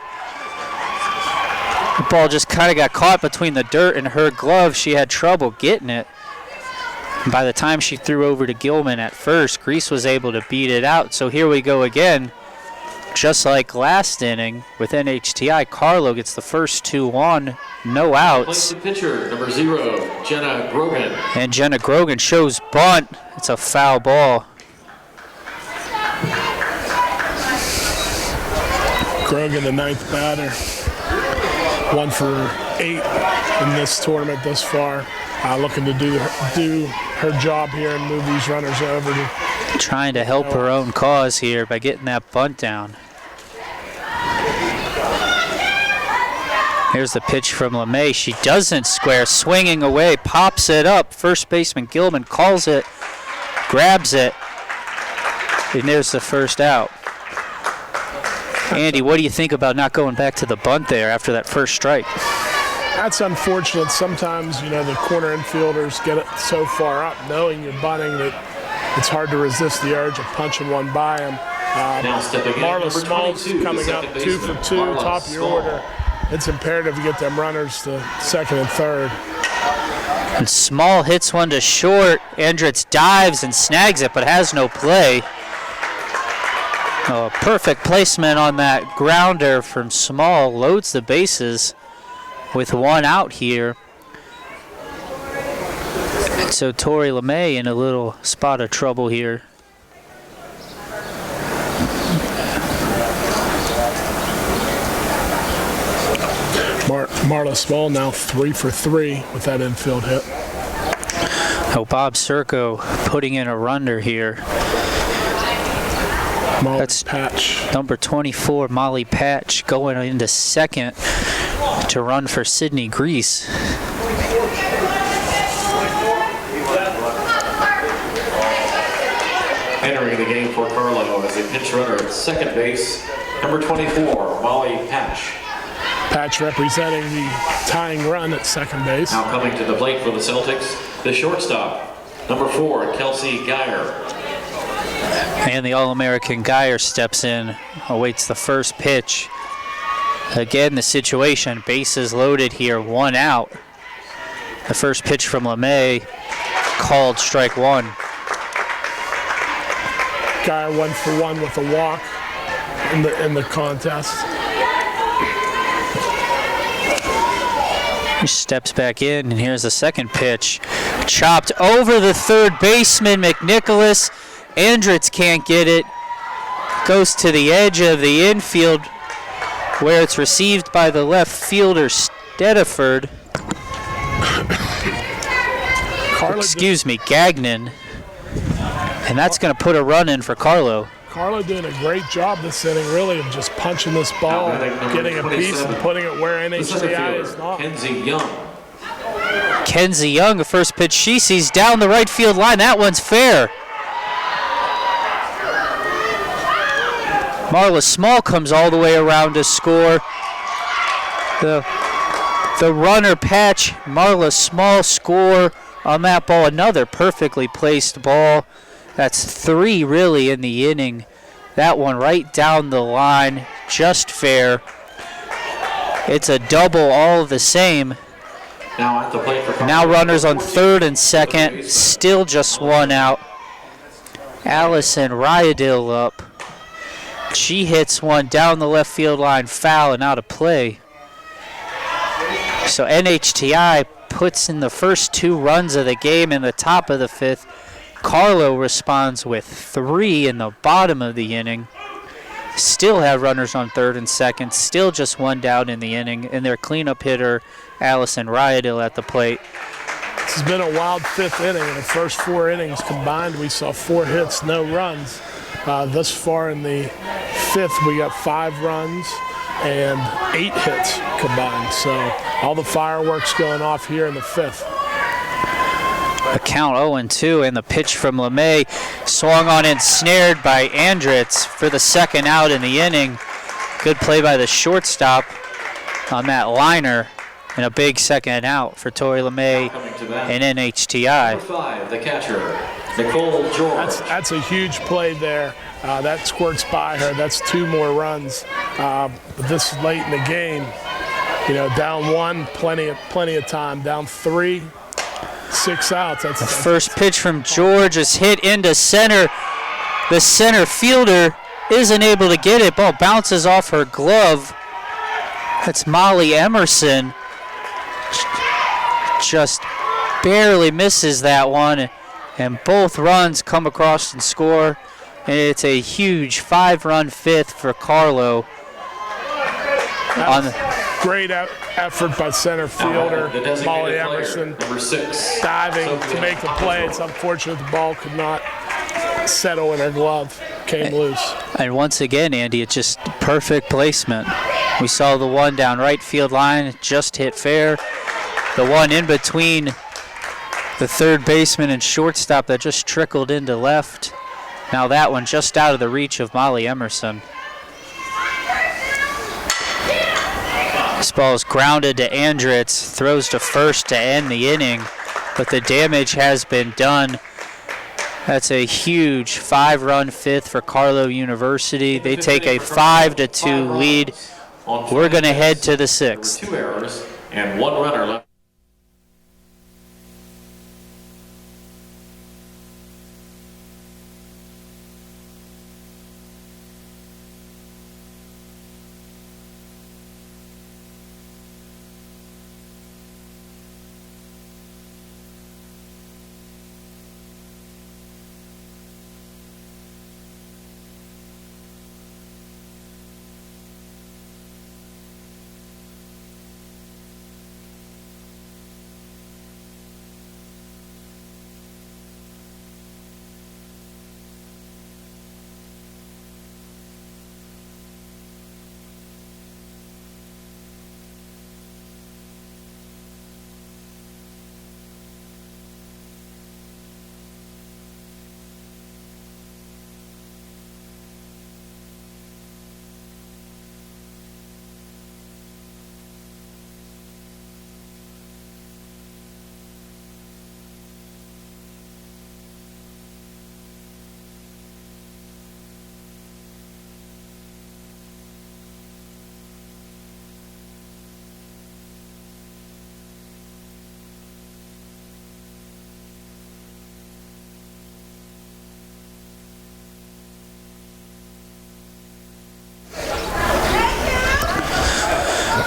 The ball just kind of got caught between the dirt and her glove. She had trouble getting it. And by the time she threw over to Gilman at first, Grease was able to beat it out. So here we go again. Just like last inning with NHTI, Carlow gets the first two on, no outs. The pitcher, number 0, Jenna Grogan. And Jenna Grogan shows bunt. It's a foul ball. Grogan, the ninth batter. 1 for 8 in this tournament thus far. Looking to do her job here and move these runners over. Trying to help her own cause here by getting that bunt down. Here's the pitch from LeMay. She doesn't square, swinging away, pops it up. First baseman Gilman calls it, grabs it, and there's the first out. Andy, what do you think about not going back to the bunt there after that first strike? That's unfortunate. Sometimes, the corner infielders get it so far up, knowing you're bunting, that it's hard to resist the urge of punching one by them. Marla Small's coming up 2 for 2, top of your order. It's imperative to get them runners to second and third. And Small hits one to short. Andritz dives and snags it, but has no play. Oh, perfect placement on that grounder from Small. Loads the bases with 1 out here. So Tori LeMay in a little spot of trouble here. Marla Small now 3 for 3 with that infield hit. Oh, Bob Serco putting in a runner here. That's Patch. Number 24, Molly Patch, going into second to run for Sydney Grease. Entering the game for Carlow as a pinch runner at second base, number 24, Molly Patch. Patch representing the tying run at second base. Now coming to the plate for the Celtics, the shortstop, number 4, Kelsey Geyer. And the All-American Geyer steps in, awaits the first pitch. Again, the situation, bases loaded here, 1 out. The first pitch from LeMay, called strike 1. Geyer 1 for 1 with a walk in the contest. He steps back in, and here's the second pitch. Chopped over the third baseman, McNicholas. Andritz can't get it. Goes to the edge of the infield, where it's received by the left fielder, Stediford. Gagnon. And that's going to put a run in for Carlow. Carlow doing a great job this inning, really, of just punching this ball, getting a piece and putting it where NHTI is not. Kenzie Young, the first pitch she sees down the right field line. That one's fair. Marla Small comes all the way around to score the The runner patch, Marla Small score on that ball. Another perfectly placed ball. That's 3 really in the inning. That one right down the line, just fair. It's a double all the same. Now at the plate for Now runners on third and second, still just 1 out. Allison Ryadil up. She hits one down the left field line, foul and out of play. So NHTI puts in the first 2 runs of the game in the top of the 5th. Carlow responds with 3 in the bottom of the inning. Still have runners on third and second, still just 1 down in the inning, and their cleanup hitter, Allison Ryadil, at the plate. This has been a wild 5th inning. In the first 4 innings combined, we saw 4 hits, no runs. Thus far in the 5th, we got 5 runs and 8 hits combined. So all the fireworks going off here in the 5th. A count 0-2, and the pitch from LeMay swung on and snared by Andritz for the 2nd out in the inning. Good play by the shortstop on that liner, and a big 2nd out for Tori LeMay and NHTI. Number 5, the catcher, Nicole George. That's a huge play there. That squirts by her. That's 2 more runs. But this is late in the game. You know, down 1, plenty of time. Down 3. 6 outs. The first pitch from George is hit into center. The center fielder isn't able to get it. Ball bounces off her glove. That's Molly Emerson. Just barely misses that one. And both runs come across and score. And it's a huge 5-run 5th for Carlow. Great effort by center fielder Molly Emerson, number 6, diving to make the play. It's unfortunate the ball could not settle in her glove, came loose. And once again, Andy, it's just perfect placement. We saw the one down right field line, just hit fair. The one in between the third baseman and shortstop that just trickled into left. Now that one just out of the reach of Molly Emerson. This ball is grounded to Andritz, throws to first to end the inning, but the damage has been done. That's a huge 5-run 5th for Carlow University. They take a 5-2 lead. We're going to head to the 6th. 2 errors and 1 runner left.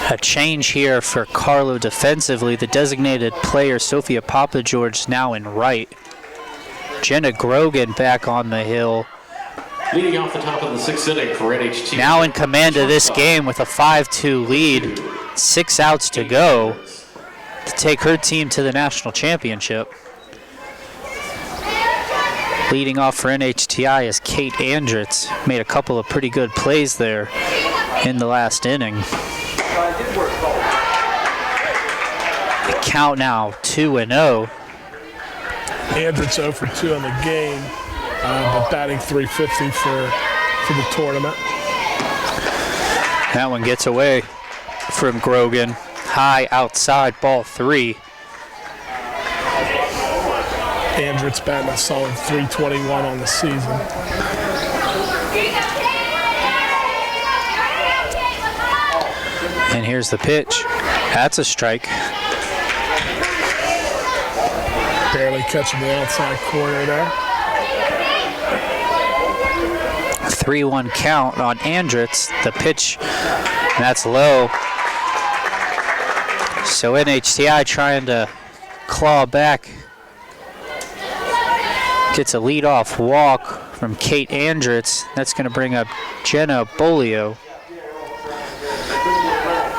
A change here for Carlow defensively. The designated player, Sophia Papageorge, now in right. Jenna Grogan back on the hill. Leading off the top of the 6th inning for NHTI. Now in command of this game with a 5-2 lead. 6 outs to go to take her team to the national championship. Leading off for NHTI is Kate Andritz. Made a couple of pretty good plays there in the last inning. The count now 2-0. Andritz 0 for 2 on the game, but batting .350 for the tournament. That one gets away from Grogan. high outside, ball 3. Andrews batting a solid .321 on the season. And here's the pitch. That's a strike. Barely catching the outside corner there. 3-1 count on Andritz. The pitch, that's low. So NHTI trying to claw back. Gets a leadoff walk from Kate Andritz. That's going to bring up Jenna Bolio.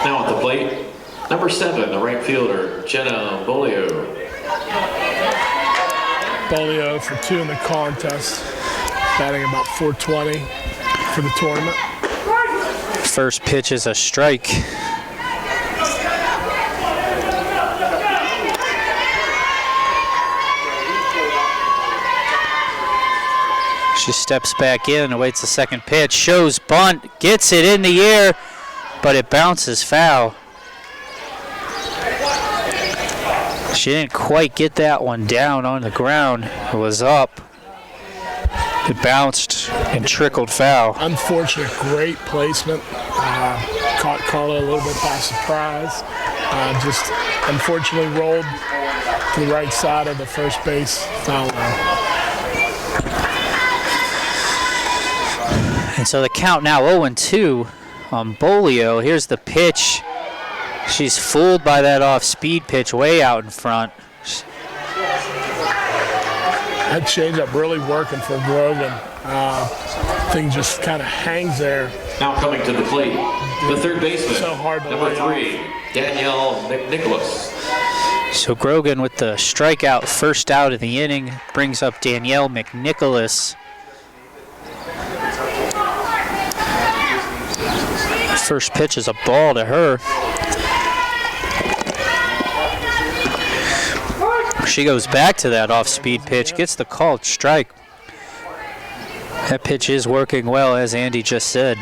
Now at the plate, number 7, the right fielder, Jenna Bolio. Bolio for 2 in the contest, batting about .420 for the tournament. First pitch is a strike. She steps back in, awaits the second pitch, shows bunt, gets it in the air, but it bounces foul. She didn't quite get that one down on the ground. It was up. It bounced and trickled foul. Unfortunate, great placement. Caught Carlow a little bit by surprise. Just unfortunately rolled to the right side of the first base foul line. And so the count now 0-2 on Bolio. Here's the pitch. She's fooled by that off-speed pitch way out in front. That changeup really working for Grogan. Thing just kind of hangs there. Now coming to the plate, the third baseman, So hard to number lay 3, Danielle McNicholas. So Grogan with the strikeout, first out of the inning, brings up Danielle McNicholas. First pitch is a ball to her. She goes back to that off-speed pitch, gets the called strike. That pitch is working well, as Andy just said.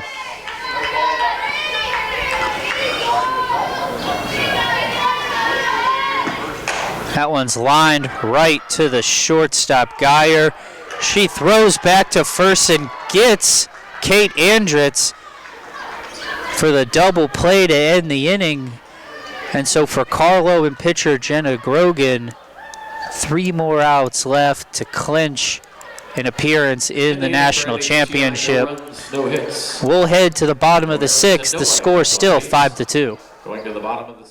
That one's lined right to the shortstop, Geyer. She throws back to first and gets Kate Andritz for the double play to end the inning. And so for Carlow and pitcher Jenna Grogan, 3 more outs left to clinch an appearance in the national championship. No hits. We'll head to the bottom of the 6th. The score still 5-2. Going to the bottom of the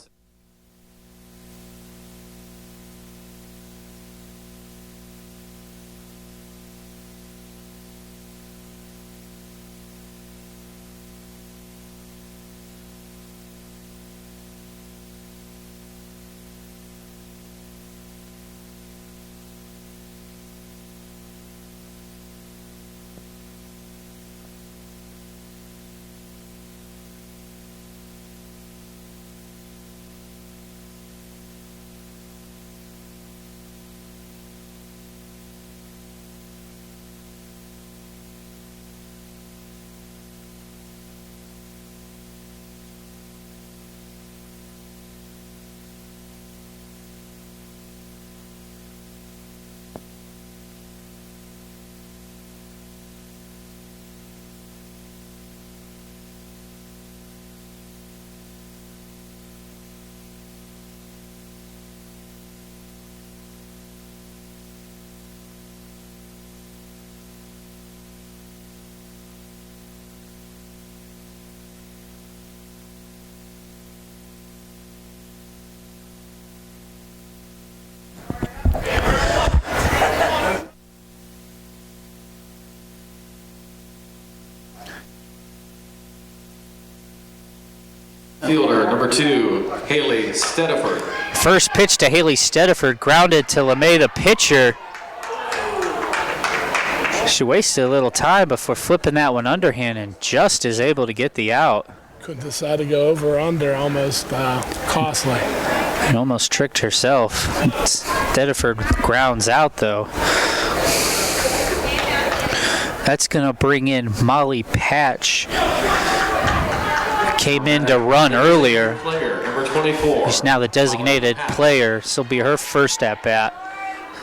fielder, number 2, Haley Stediford. First pitch to Haley Stediford, grounded to LeMay, the pitcher. She wasted a little time before flipping that one underhand and just is able to get the out. Couldn't decide to go over or under, almost costly. And almost tricked herself. Stediford grounds out though. That's going to bring in Molly Patch. Came in to run earlier. Player, number 24. She's now the designated player. This will be her first at bat.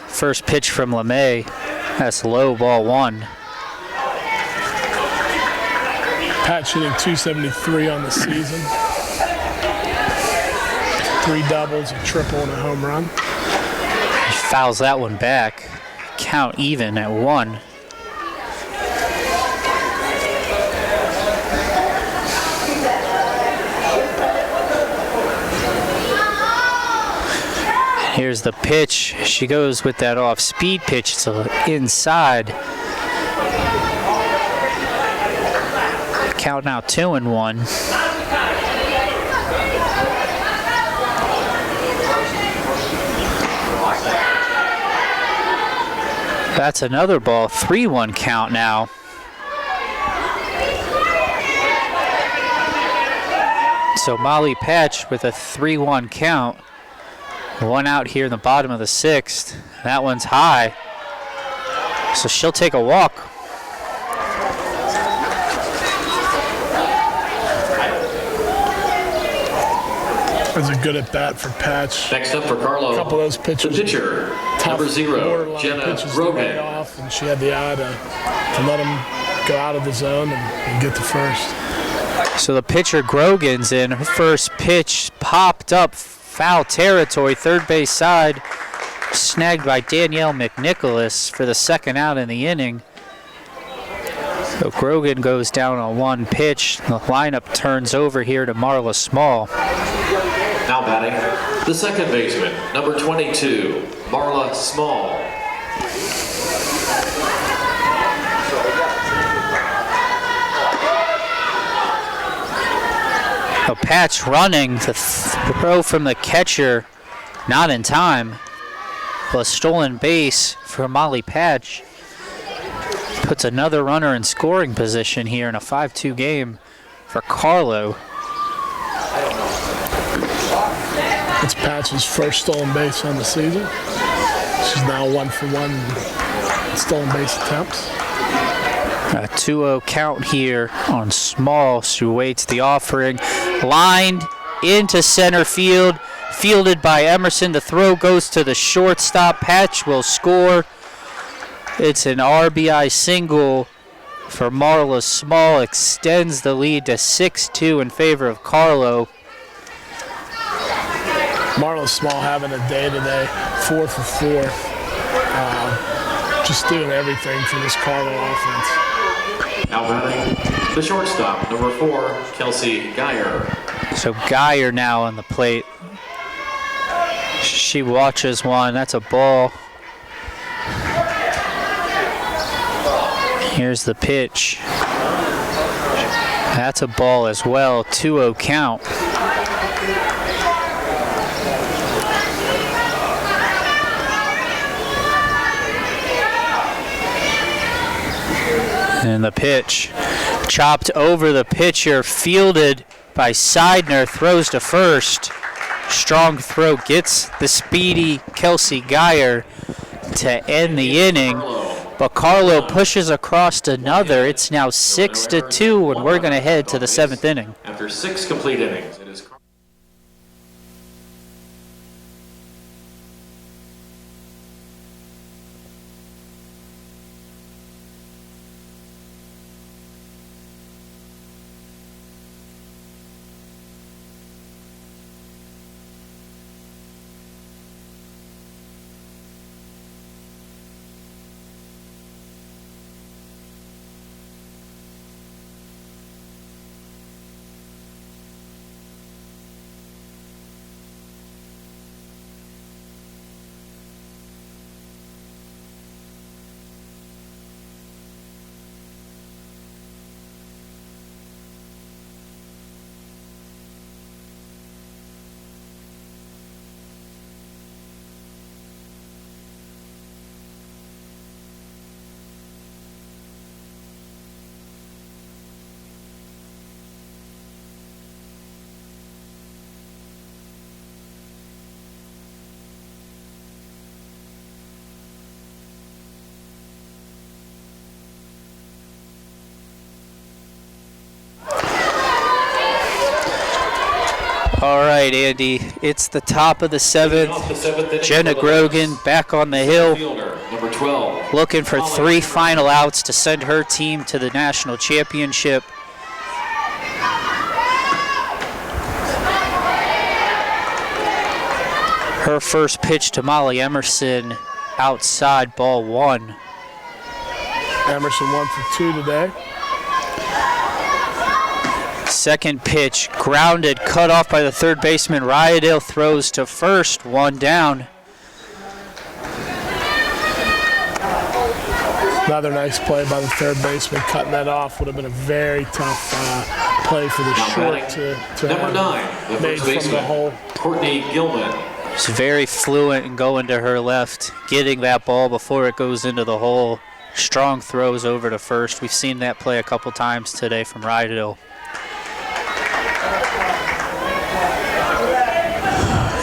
First pitch from LeMay. That's low, ball 1. Pat shooting .273 on the season. 3 doubles, a triple, and a home run. He fouls that one back. Count even at 1. Here's the pitch. She goes with that off-speed pitch. It's inside. Count now 2-1. That's another ball. 3-1 count now. So Molly Patch with a 3-1 count. 1 out here in the bottom of the 6th. That one's high. So she'll take a walk. That's a good at bat for Patch. Next up for Carlow, A couple of those pitches. the pitcher, number 0, borderline Jenna pitches Rogan. right off, and she had the eye to let him go out of the zone and get the first. So the pitcher Grogan's in. Her first pitch popped up foul territory, third base side, snagged by Danielle McNicholas for the 2nd out in the inning. So Grogan goes down on 1 pitch. The lineup turns over here to Marla Small. Now batting, the second baseman, number 22, Marla Small. A Patch running, the throw from the catcher, not in time. A stolen base for Molly Patch. Puts another runner in scoring position here in a 5-2 game for Carlow. It's Patch's first stolen base on the season. She's now 1 for 1 in stolen base attempts. A 2-0 count here on Small. She waits the offering. Lined into center field. Fielded by Emerson. The throw goes to the shortstop. Patch will score. It's an RBI single for Marla Small. Extends the lead to 6-2 in favor of Carlow. Marla Small having a day today, 4 for 4. Just doing everything for this Carlow offense. Now batting, the shortstop, number 4, Kelsey Geyer. So Geyer now on the plate. She watches one. That's a ball. Here's the pitch. That's a ball as well. 2-0 count. And the pitch. Chopped over the pitcher. Fielded by Seidner. Throws to first. Strong throw gets the speedy Kelsey Geyer to end the inning. But Carlow pushes across another. It's now 6-2, and we're going to head to the 7th inning. After 6 complete innings, it is All right, Andy, it's the top of the seventh. Jenna Grogan back on the hill, Number 12. looking for 3 final outs to send her team to the national championship. Her first pitch to Molly Emerson, outside, ball 1. Emerson 1 for 2 today. Second pitch, grounded, cut off by the third baseman. Ryadale throws to first, 1 down. Another nice play by the third baseman, cutting that off. Would have been a very tough play for the short to Number 9, the made first from baseman, the hole. Courtney Gilman. She's very fluent in going to her left, getting that ball before it goes into the hole. Strong throws over to first. We've seen that play a couple times today from Ryadale.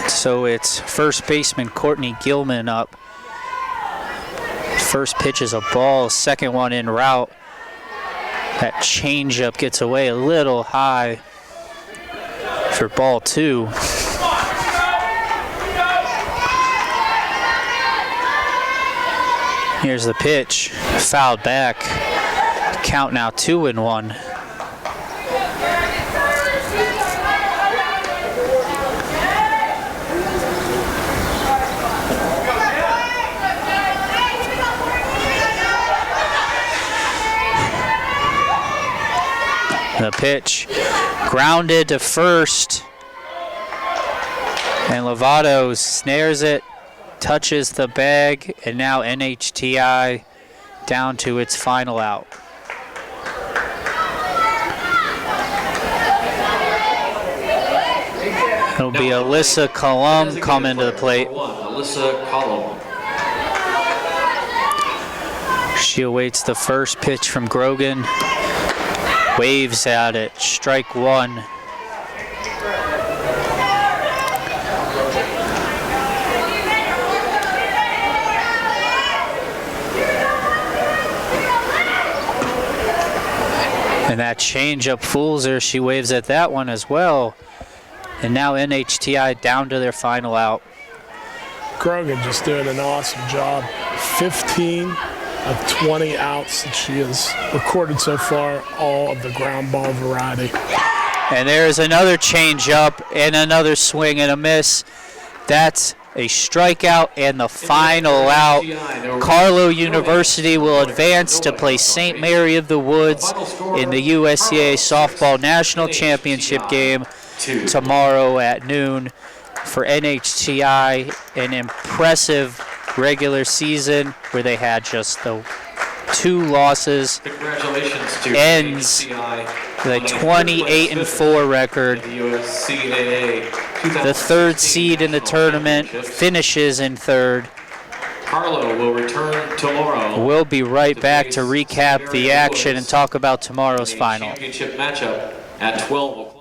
So it's first baseman Courtney Gilman up. First pitch is a ball, second one en route. That changeup gets away a little high for ball 2. Here's the pitch, fouled back. Count now 2-1. The pitch, grounded to first, and Lovato snares it, touches the bag, and now NHTI down to its final out. It'll be Alyssa Colum coming to the plate. Alyssa Colum. She awaits the first pitch from Grogan. Waves at it, strike 1. And that changeup fools her. She waves at that one as well. And now NHTI down to their final out. Grogan just doing an awesome job. 15 of 20 outs that she has recorded so far, all of the ground ball variety. And there's another changeup and another swing and a miss. That's a strikeout and the final out. Carlow University will advance to play St. Mary of the Woods in the USCAA Softball National Championship game tomorrow at noon. For NHTI, an impressive regular season where they had just the 2 losses. Congratulations to ends the 28-4 record. The USCAA The 3rd seed in the tournament finishes in 3rd. Carlow will return tomorrow. We'll be right back to recap the action and talk about tomorrow's final. Championship matchup at 12 o'clock.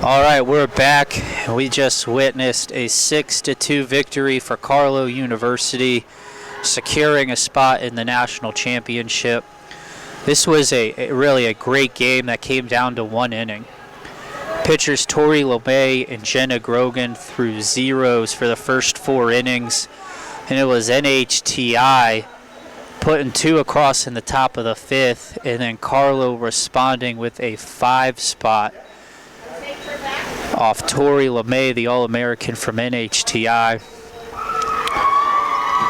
All right, we're back. We just witnessed a 6-2 victory for Carlow University, securing a spot in the national championship. This was really a great game that came down to 1 inning. Pitchers Tori LeMay and Jenna Grogan threw zeros for the first 4 innings, and it was NHTI putting 2 across in the top of the 5th, and then Carlow responding with a 5 spot off Tori LeMay, the All-American from NHTI.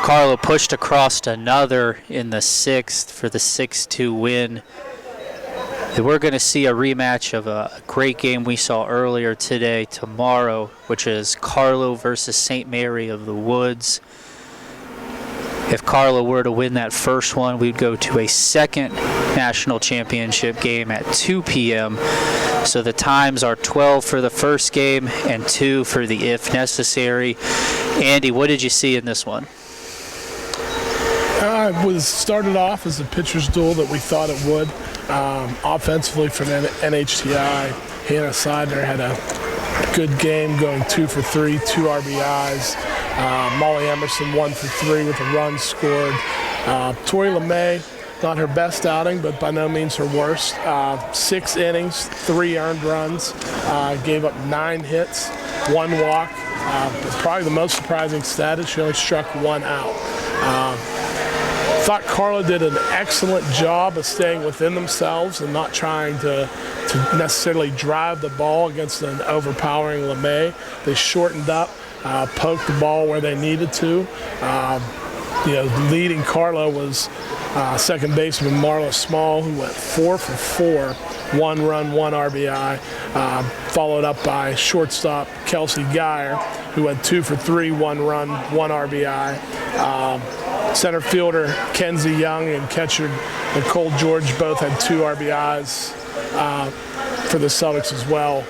Carlow pushed across another in the 6th for the 6-2 win. And we're going to see a rematch of a great game we saw earlier today, tomorrow, which is Carlow versus St. Mary of the Woods. If Carlow were to win that first one, we'd go to a second national championship game at 2 p.m. So the times are 12 for the first game and 2 for the if necessary. Andy, what did you see in this one? It was started off as a pitcher's duel that we thought it would. Offensively for the NHTI, Hannah Seidner had a good game, going 2 for 3, 2 RBIs. Molly Emerson 1 for 3 with a run scored. Tori LeMay, not her best outing, but by no means her worst. 6 innings, 3 earned runs, gave up 9 hits, 1 walk. But probably the most surprising stat is she only struck 1 out. Thought Carlow did an excellent job of staying within themselves and not trying to necessarily drive the ball against an overpowering LeMay. They shortened up, poked the ball where they needed to. Leading Carlow was second baseman Marla Small, who went 4 for 4, 1 run, 1 RBI, followed up by shortstop Kelsey Geyer, who went 2 for 3, 1 run, 1 RBI. Center fielder Kenzie Young and catcher Nicole George both had 2 RBIs for the Celtics as well.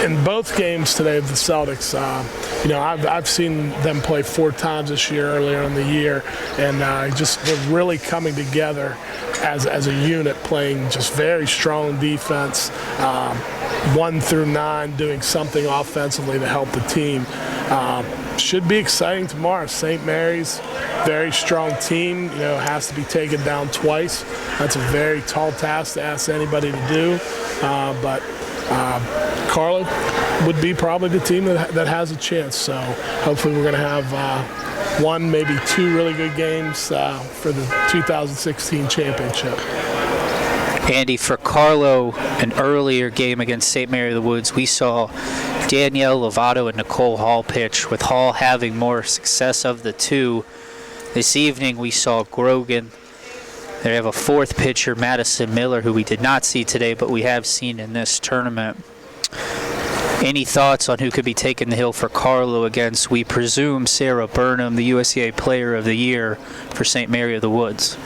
In both games today of the Celtics, I've seen them play 4 times this year earlier in the year, and they're really coming together as a unit, playing just very strong defense, 1 through 9, doing something offensively to help the team. Should be exciting tomorrow. St. Mary's, very strong team, has to be taken down twice. That's a very tall task to ask anybody to do, but Carlow would be probably the team that has a chance. So hopefully we're going to have 1, maybe 2 really good games for the 2016 championship. Andy, for Carlow, an earlier game against St. Mary of the Woods, we saw Danielle Lovato and Nicole Hall pitch, with Hall having more success of the 2. This evening we saw Grogan. They have a 4th pitcher, Madison Miller, who we did not see today, but we have seen in this tournament. Any thoughts on who could be taking the hill for Carlow against, we presume, Sarah Burnham, the USCAA Player of the Year for St. Mary of the Woods?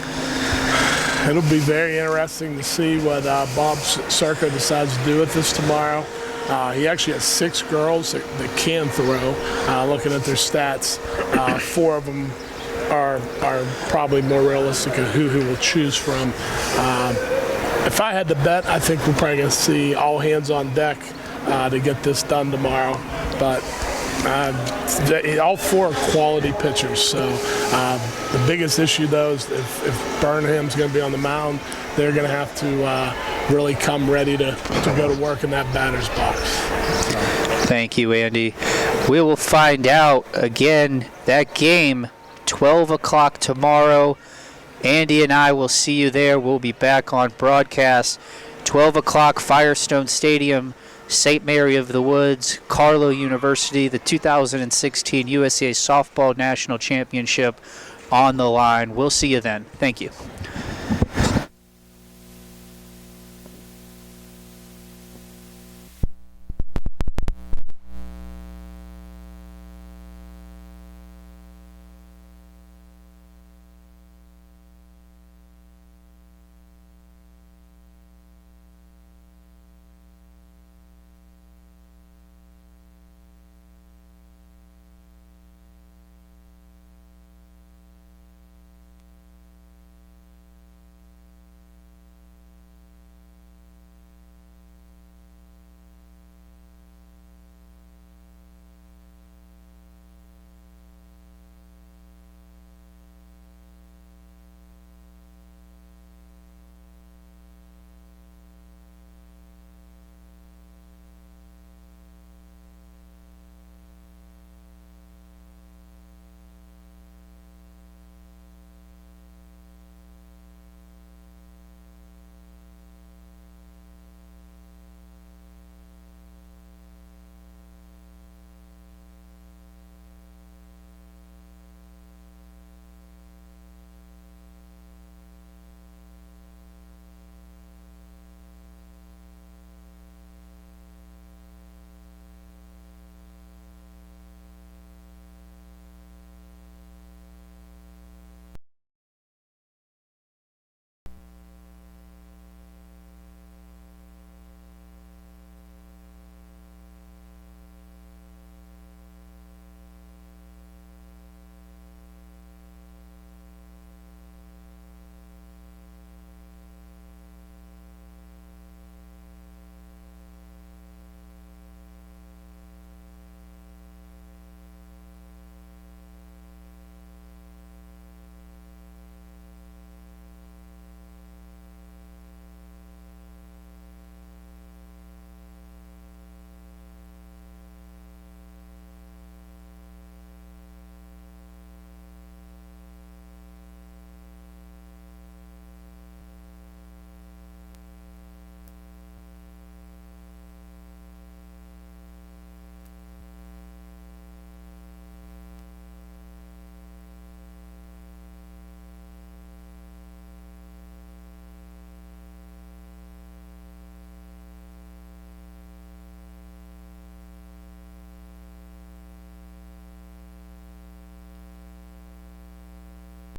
It'll be very interesting to see what Bob Sarko decides to do with this tomorrow. He actually has 6 girls that can throw. Looking at their stats, 4 of them are probably more realistic of who will choose from. If I had to bet, I think we're probably going to see all hands on deck to get this done tomorrow. But all 4 are quality pitchers. So the biggest issue, though, is if Burnham's going to be on the mound, they're going to have to really come ready to go to work in that batter's box. Thank you, Andy. We will find out again that game, 12 o'clock tomorrow. Andy and I will see you there. We'll be back on broadcast. 12 o'clock, Firestone Stadium, St. Mary of the Woods, Carlow University, the 2016 USCAA Softball National Championship on the line. We'll see you then. Thank you.